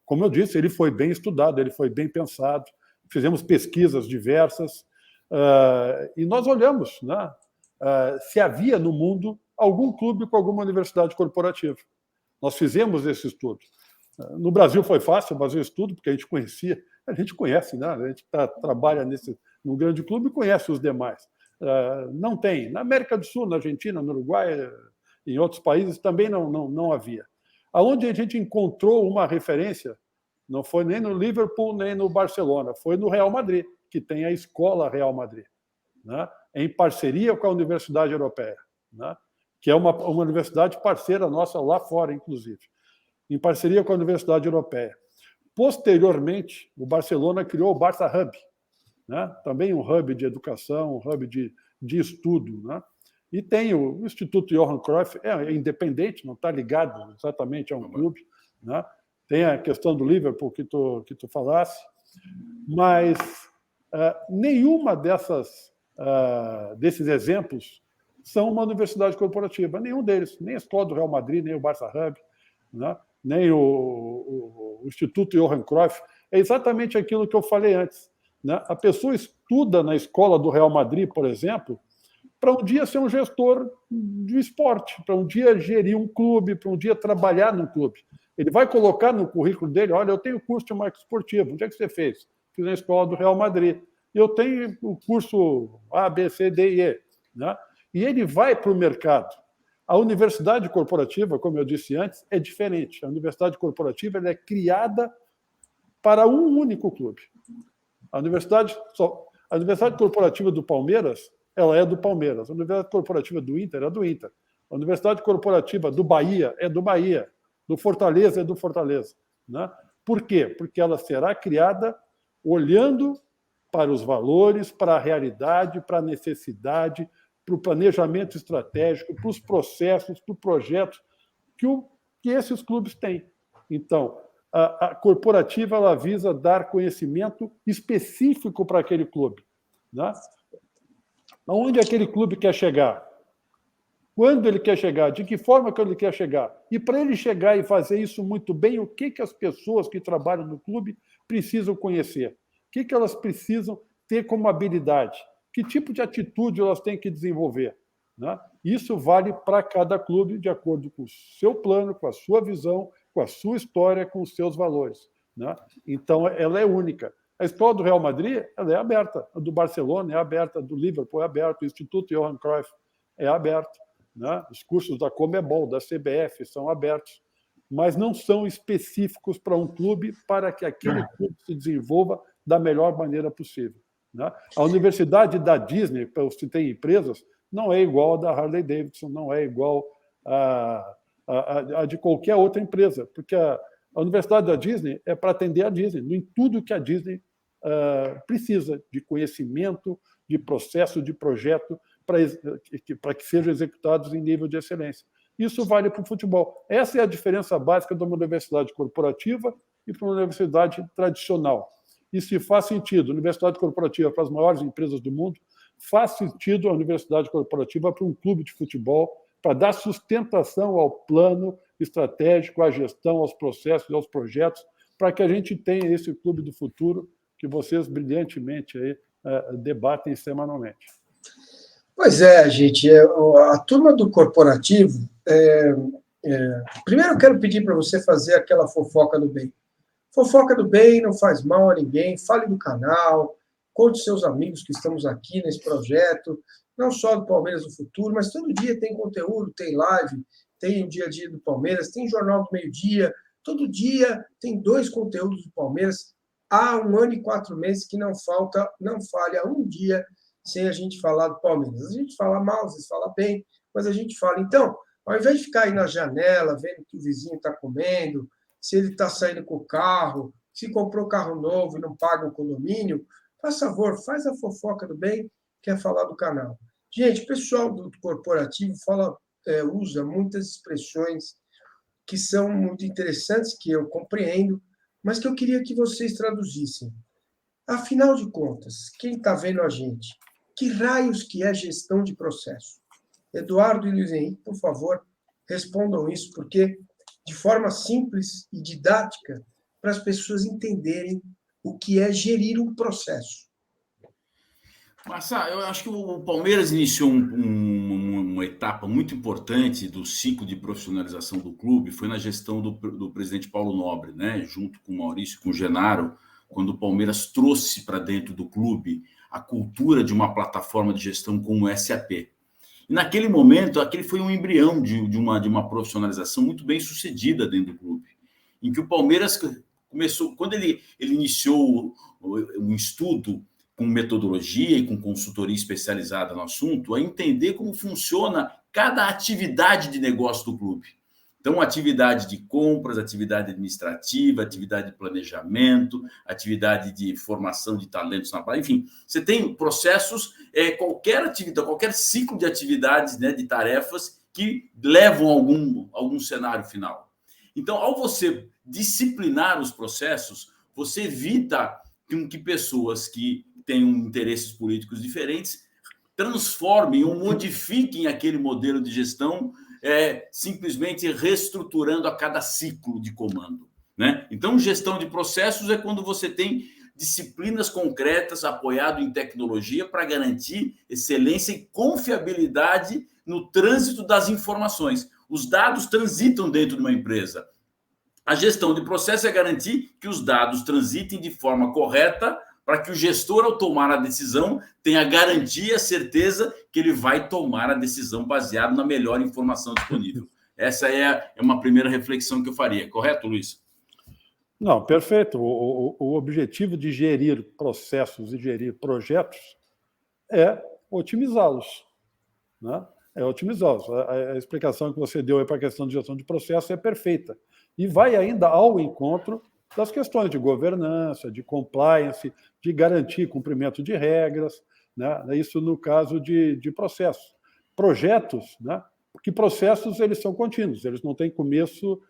como eu disse, ele foi bem estudado, ele foi bem pensado, fizemos pesquisas diversas e nós olhamos, né, se havia no mundo algum clube com alguma universidade corporativa. Nós fizemos esse estudo. No Brasil foi fácil fazer o estudo, porque a gente conhece, né? A gente trabalha num grande clube e conhece os demais. Não tem. Na América do Sul, na Argentina, no Uruguai, em outros países também não havia. Aonde a gente encontrou uma referência não foi nem no Liverpool, nem no Barcelona, foi no Real Madrid, que tem a Escola Real Madrid, né? Em parceria com a Universidade Europeia, né? Que é uma universidade parceira nossa lá fora, inclusive, em parceria com a Universidade Europeia. Posteriormente, o Barcelona criou o Barça Hub, né? Também um hub de educação, um hub de estudo, né? E tem o Instituto Johan Cruyff, é independente, não está ligado exatamente a um clube, né? Tem a questão do Liverpool que tu falasse, mas nenhuma desses exemplos são uma universidade corporativa, nenhum deles, nem a Escola do Real Madrid, nem o Barça Hub, né? Nem o Instituto Johan Cruyff. É exatamente aquilo que eu falei antes, né? A pessoa estuda na escola do Real Madrid, por exemplo, para um dia ser um gestor de esporte, para um dia gerir um clube, para um dia trabalhar num clube. Ele vai colocar no currículo dele, olha, eu tenho curso de marketing esportivo, onde é que você fez? Fiz na escola do Real Madrid. Eu tenho o curso A, B, C, D e E. Né? E ele vai para o mercado. A universidade corporativa, como eu disse antes, é diferente. A universidade corporativa ela é criada para um único clube. A universidade corporativa do Palmeiras, ela é do Palmeiras. A universidade corporativa do Inter é do Inter. A universidade corporativa do Bahia é do Bahia. Do Fortaleza é do Fortaleza. Né? Por quê? Porque ela será criada olhando para os valores, para a realidade, para a necessidade, para o planejamento estratégico, para os processos, para o projeto que esses clubes têm. Então, a corporativa ela visa dar conhecimento específico para aquele clube. Né? Aonde aquele clube quer chegar? quando ele quer chegar, de que forma que ele quer chegar. E para ele chegar e fazer isso muito bem, o que as pessoas que trabalham no clube precisam conhecer? O que elas precisam ter como habilidade? Que tipo de atitude elas têm que desenvolver? Né? Isso vale para cada clube de acordo com o seu plano, com a sua visão, com a sua história, com os seus valores. Né? Então, ela é única. A escola do Real Madrid ela é aberta, a do Barcelona é aberta, a do Liverpool é aberta, o Instituto Johan Cruyff é aberto, né? Os cursos da Conmebol, da CBF são abertos, mas não são específicos para um clube para que aquele clube se desenvolva da melhor maneira possível. Né? A universidade da Disney, se tem empresas, não é igual a da Harley Davidson, não é igual a de qualquer outra empresa, porque a universidade da Disney é para atender a Disney, em tudo que a Disney precisa de conhecimento, de processo, de projeto, para que sejam executados em nível de excelência. Isso vale para o futebol. Essa é a diferença básica de uma universidade corporativa e para uma universidade tradicional. E se faz sentido, a universidade corporativa para as maiores empresas do mundo, faz sentido a universidade corporativa para um clube de futebol, para dar sustentação ao plano estratégico, à gestão, aos processos e aos projetos, para que a gente tenha esse clube do futuro que vocês brilhantemente aí, debatem semanalmente. Pois é, gente, a turma do corporativo... Primeiro eu quero pedir para você fazer aquela fofoca do bem. Fofoca do bem não faz mal a ninguém, fale do canal, conte seus amigos que estamos aqui nesse projeto, não só do Palmeiras do Futuro, mas todo dia tem conteúdo, tem live, tem o dia a dia do Palmeiras, tem Jornal do Meio-Dia, todo dia tem 2 conteúdos do Palmeiras. Há 1 ano e 4 meses que não falha um dia sem a gente falar do Palmeiras. A gente fala mal, às vezes fala bem, mas a gente fala. Então, ao invés de ficar aí na janela, vendo o que o vizinho está comendo, se ele está saindo com o carro, se comprou carro novo e não paga o condomínio, faz favor, faz a fofoca do bem, quer falar do canal. Gente, o pessoal do corporativo usa muitas expressões que são muito interessantes, que eu compreendo, mas que eu queria que vocês traduzissem. Afinal de contas, quem está vendo a gente, que raios que é gestão de processo? Eduardo e Luiz Henrique, por favor, respondam isso, porque de forma simples e didática, para as pessoas entenderem o que é gerir um processo. Massa, eu acho que o Palmeiras iniciou uma etapa muito importante do ciclo de profissionalização do clube, foi na gestão do presidente Paulo Nobre, né? Junto com o Maurício, com o Genaro, quando o Palmeiras trouxe para dentro do clube a cultura de uma plataforma de gestão como o SAP. E naquele momento, aquele foi um embrião de uma profissionalização muito bem sucedida dentro do clube, em que o Palmeiras começou, quando ele iniciou um estudo com metodologia e com consultoria especializada no assunto, a entender como funciona cada atividade de negócio do clube. Então, atividade de compras, atividade administrativa, atividade de planejamento, atividade de formação de talentos na praia, enfim, você tem processos, qualquer atividade, qualquer ciclo de atividades, né, de tarefas que levam a algum cenário final. Então, ao você disciplinar os processos, você evita que pessoas que tenham interesses políticos diferentes transformem ou modifiquem aquele modelo de gestão, simplesmente reestruturando a cada ciclo de comando, né? Então, gestão de processos é quando você tem disciplinas concretas apoiado em tecnologia para garantir excelência e confiabilidade no trânsito das informações. Os dados transitam dentro de uma empresa. A gestão de processo é garantir que os dados transitem de forma correta para que o gestor, ao tomar a decisão, tenha garantia, certeza que ele vai tomar a decisão baseado na melhor informação disponível. Essa é uma primeira reflexão que eu faria. Correto, Luiz? Não, perfeito. O objetivo de gerir processos e gerir projetos é otimizá-los, né? É otimizá-los. A explicação que você deu para a questão de gestão de processo é perfeita. E vai ainda ao encontro das questões de governança, de compliance, de garantir cumprimento de regras, né? Isso no caso de processos. Projetos, né? Porque processos eles são contínuos, eles não têm começo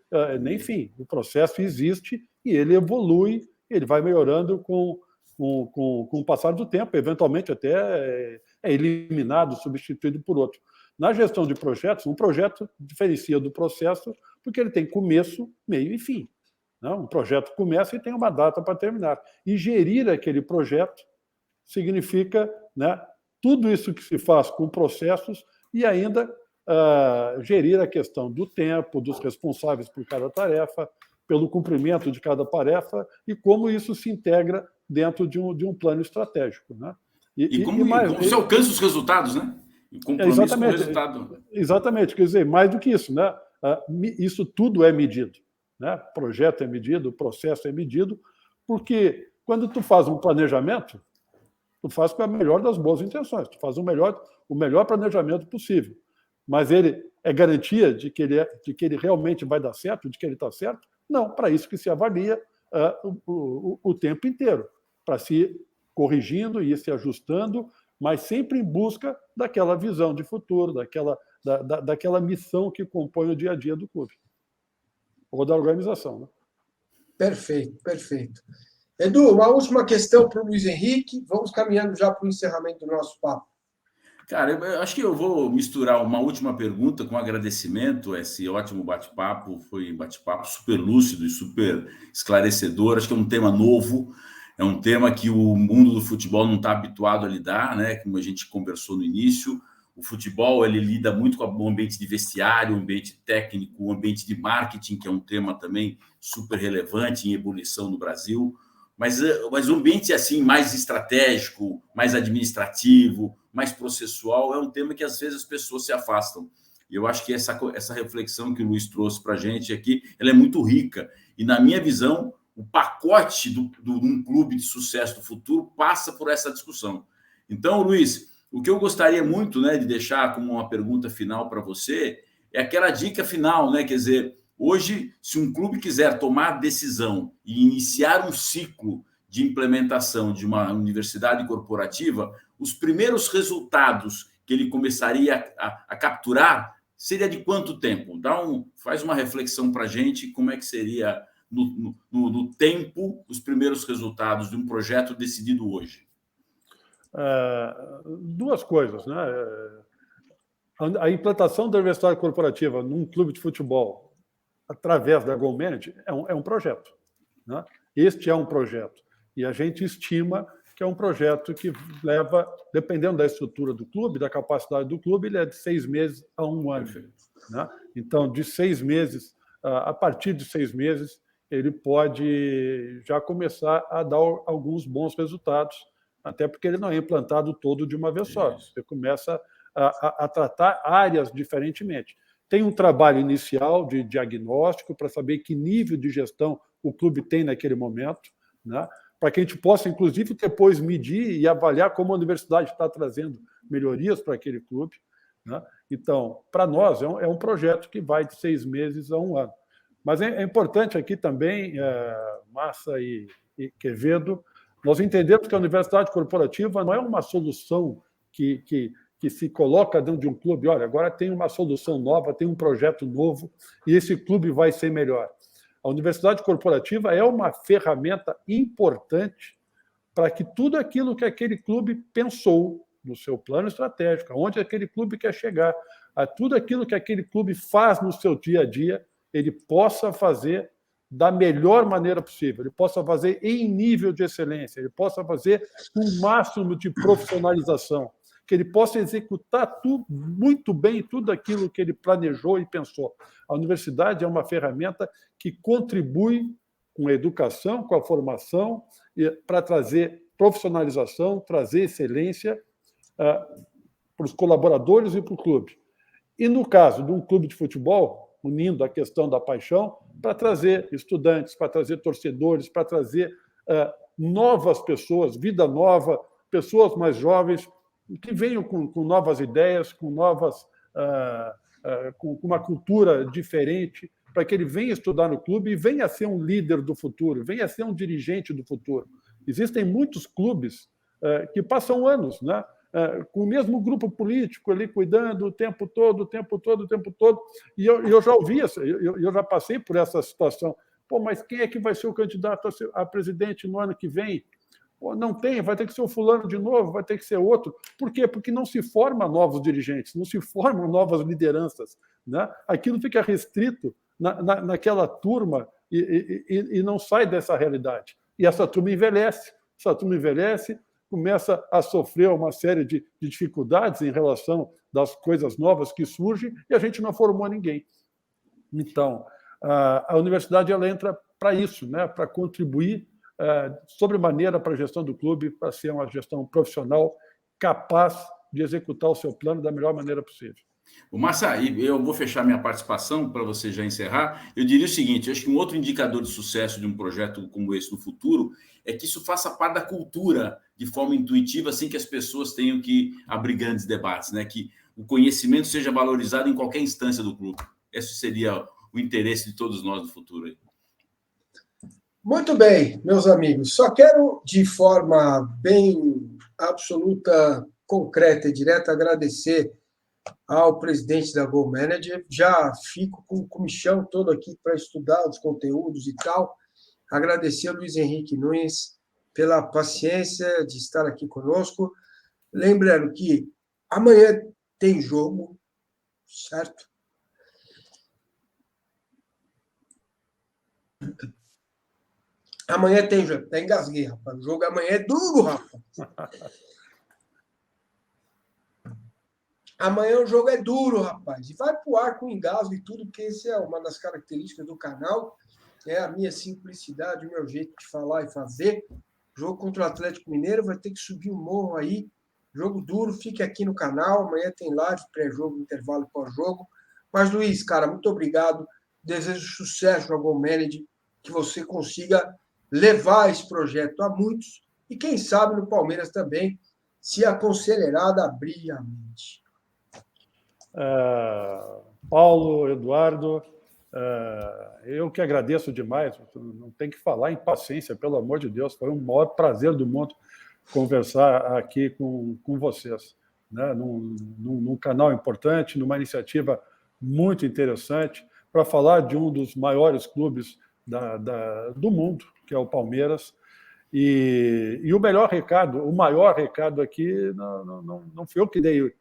nem fim. O processo existe e ele evolui, ele vai melhorando com o passar do tempo, eventualmente até é eliminado, substituído por outro. Na gestão de projetos, um projeto diferencia do processo porque ele tem começo, meio e fim. Um projeto começa e tem uma data para terminar. E gerir aquele projeto significa, né, tudo isso que se faz com processos e ainda gerir a questão do tempo, dos responsáveis por cada tarefa, pelo cumprimento de cada tarefa e como isso se integra dentro de um plano estratégico. Né? Como você alcança os resultados, né? E compromisso com o resultado. Exatamente, quer dizer, mais do que isso, né? Isso tudo é medido. Né? O projeto é medido, o processo é medido, porque quando tu faz um planejamento, tu faz com a melhor das boas intenções, tu faz o melhor planejamento possível. Mas ele é garantia de que ele realmente vai dar certo, de que ele está certo? Não, para isso que se avalia o tempo inteiro, para se ir corrigindo e ir se ajustando, mas sempre em busca daquela visão de futuro, daquela missão que compõe o dia a dia do clube ou da organização. Né? Perfeito, perfeito. Edu, uma última questão para o Luiz Henrique. Vamos caminhando já para o encerramento do nosso papo. Cara, eu acho que eu vou misturar uma última pergunta com agradecimento a esse ótimo bate-papo. Foi um bate-papo super lúcido e super esclarecedor. Acho que é um tema novo, é um tema que o mundo do futebol não está habituado a lidar, né? Como a gente conversou no início. O futebol ele lida muito com o ambiente de vestiário, o ambiente técnico, o ambiente de marketing, que é um tema também super relevante em ebulição no Brasil. Mas o ambiente assim mais estratégico, mais administrativo, mais processual, é um tema que às vezes as pessoas se afastam. E eu acho que essa reflexão que o Luiz trouxe para a gente aqui, ela é muito rica. E na minha visão, o pacote de um clube de sucesso do futuro passa por essa discussão. Então, Luiz, o que eu gostaria muito, né, de deixar como uma pergunta final para você é aquela dica final, né? Quer dizer, hoje, se um clube quiser tomar decisão e iniciar um ciclo de implementação de uma universidade corporativa, os primeiros resultados que ele começaria a capturar seria de quanto tempo? Faz uma reflexão para a gente como é que seria no tempo os primeiros resultados de um projeto decidido hoje. Duas coisas, né? A implantação da universidade corporativa num clube de futebol através da Go Manage é um projeto. Né? Este é um projeto. E a gente estima que é um projeto que leva, dependendo da estrutura do clube, da capacidade do clube, ele é de 6 meses a 1 ano. Né? Então, de 6 meses, a partir de 6 meses, ele pode já começar a dar alguns bons resultados, até porque ele não é implantado todo de uma vez só. Você começa a tratar áreas diferentemente. Tem um trabalho inicial de diagnóstico para saber que nível de gestão o clube tem naquele momento, né? Para que a gente possa, inclusive, depois medir e avaliar como a universidade está trazendo melhorias para aquele clube. Né? Então, para nós, é um projeto que vai de 6 meses a 1 ano. Mas é importante aqui também, Massa e Quevedo, nós entendemos que a universidade corporativa não é uma solução que se coloca dentro de um clube. Olha, agora tem uma solução nova, tem um projeto novo e esse clube vai ser melhor. A universidade corporativa é uma ferramenta importante para que tudo aquilo que aquele clube pensou no seu plano estratégico, aonde aquele clube quer chegar, a tudo aquilo que aquele clube faz no seu dia a dia, ele possa fazer da melhor maneira possível, ele possa fazer em nível de excelência, ele possa fazer com o máximo de profissionalização, que ele possa executar muito bem tudo aquilo que ele planejou e pensou. A universidade é uma ferramenta que contribui com a educação, com a formação, para trazer profissionalização, trazer excelência para os colaboradores e para o clube. E no caso de um clube de futebol, unindo a questão da paixão, para trazer estudantes, para trazer torcedores, para trazer novas pessoas, vida nova, pessoas mais jovens, que venham com novas ideias, com uma cultura diferente, para que ele venha estudar no clube e venha a ser um líder do futuro, venha a ser um dirigente do futuro. Existem muitos clubes que passam anos, né, com o mesmo grupo político ali cuidando o tempo todo, e eu já ouvi isso, eu já passei por essa situação. Pô, mas quem é que vai ser o candidato a presidente no ano que vem? Não tem, vai ter que ser o fulano de novo, vai ter que ser outro. Por quê? Porque não se formam novos dirigentes, não se formam novas lideranças. Né? Aquilo fica restrito naquela turma e não sai dessa realidade. E essa turma envelhece. Essa turma envelhece, começa a sofrer uma série de dificuldades em relação das coisas novas que surgem e a gente não formou ninguém. Então, a universidade ela entra para isso, né? Para contribuir sobremaneira para a gestão do clube, para ser uma gestão profissional capaz de executar o seu plano da melhor maneira possível. O Massa, eu vou fechar minha participação para você já encerrar. Eu diria o seguinte, eu acho que um outro indicador de sucesso de um projeto como esse no futuro é que isso faça parte da cultura de forma intuitiva, sem que as pessoas tenham que abrir grandes debates, né? Que o conhecimento seja valorizado em qualquer instância do clube. Esse seria o interesse de todos nós no futuro. Aí. Muito bem, meus amigos. Só quero, de forma bem absoluta, concreta e direta, agradecer ao presidente da Go Manager. Já fico com o comichão todo aqui para estudar os conteúdos e tal. Agradecer ao Luiz Henrique Nunes pela paciência de estar aqui conosco. Lembrando que amanhã tem jogo, certo? Amanhã tem jogo. Até engasguei, rapaz. O jogo amanhã é duro, rapaz. Amanhã o jogo é duro, rapaz. E vai pro ar com engasgo e tudo, porque essa é uma das características do canal. É a minha simplicidade, o meu jeito de falar e fazer. Jogo contra o Atlético Mineiro, vai ter que subir o morro aí. Jogo duro, fique aqui no canal. Amanhã tem live, pré-jogo, intervalo pós-jogo. Mas, Luiz, cara, muito obrigado. Desejo sucesso ao Go Manager, que você consiga levar esse projeto a muitos. E quem sabe no Palmeiras também, se a conselheirada abrir a mente. Paulo, Eduardo, eu que agradeço demais, não tem que falar em paciência, pelo amor de Deus, foi um maior prazer do mundo conversar aqui com vocês, né? Num canal importante, numa iniciativa muito interessante, para falar de um dos maiores clubes do mundo, que é o Palmeiras, e o melhor recado, o maior recado aqui, não foi eu que dei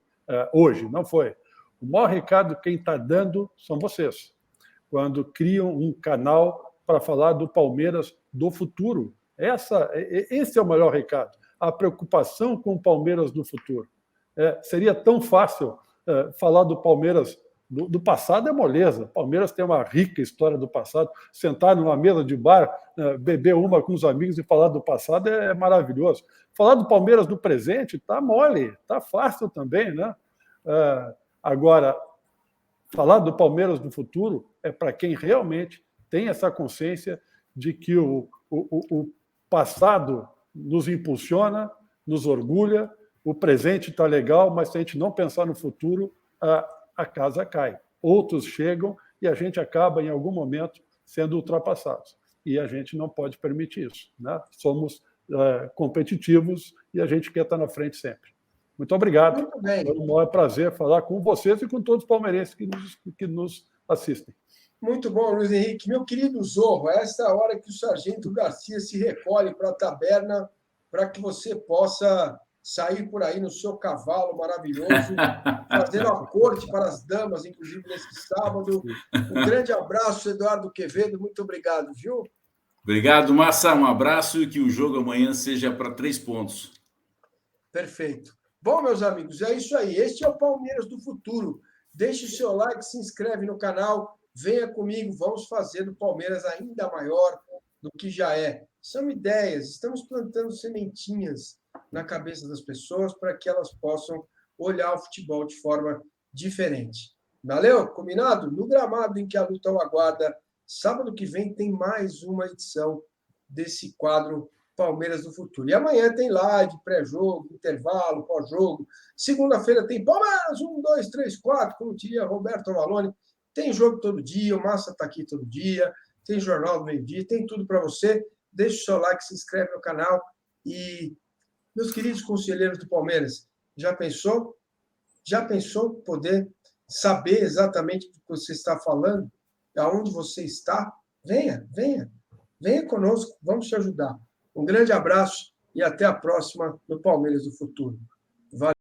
hoje, não foi. O maior recado quem está dando são vocês, quando criam um canal para falar do Palmeiras do futuro. Esse é o maior recado, a preocupação com o Palmeiras do futuro. Seria tão fácil falar do Palmeiras do passado, é moleza. O Palmeiras tem uma rica história do passado. Sentar numa mesa de bar, beber uma com os amigos e falar do passado é maravilhoso. Falar do Palmeiras do presente está mole, está fácil também, né? Agora, falar do Palmeiras do futuro é para quem realmente tem essa consciência de que o passado nos impulsiona, nos orgulha, o presente está legal, mas se a gente não pensar no futuro, a casa cai. Outros chegam e a gente acaba, em algum momento, sendo ultrapassados. E a gente não pode permitir isso, né? Somos competitivos e a gente quer estar na frente sempre. Muito obrigado. Muito bem. Foi um maior prazer falar com vocês e com todos os palmeirenses que nos assistem. Muito bom, Luiz Henrique. Meu querido Zorro, essa é a hora que o Sargento Garcia se recolhe para a taberna para que você possa sair por aí no seu cavalo maravilhoso, fazendo a corte para as damas, inclusive nesse sábado. Um grande abraço, Eduardo Quevedo. Muito obrigado, viu? Obrigado, Massa. Um abraço e que o jogo amanhã seja para 3 pontos. Perfeito. Bom, meus amigos, é isso aí. Este é o Palmeiras do Futuro. Deixe o seu like, se inscreve no canal, venha comigo, vamos fazer do Palmeiras ainda maior do que já é. São ideias, estamos plantando sementinhas na cabeça das pessoas para que elas possam olhar o futebol de forma diferente. Valeu? Combinado? No gramado em que a luta o aguarda, sábado que vem tem mais uma edição desse quadro Palmeiras do Futuro. E amanhã tem live, pré-jogo, intervalo, pós-jogo. Segunda-feira tem Palmeiras, 1, 2, 3, 4, como diria Roberto Avalone. Tem jogo todo dia, o Massa está aqui todo dia, tem Jornal do Meio-Dia, tem tudo para você. Deixe o seu like, se inscreve no canal. E, meus queridos conselheiros do Palmeiras, já pensou? Já pensou poder saber exatamente o que você está falando? Aonde você está? Venha conosco, vamos te ajudar. Um grande abraço e até a próxima no Palmeiras do Futuro. Valeu.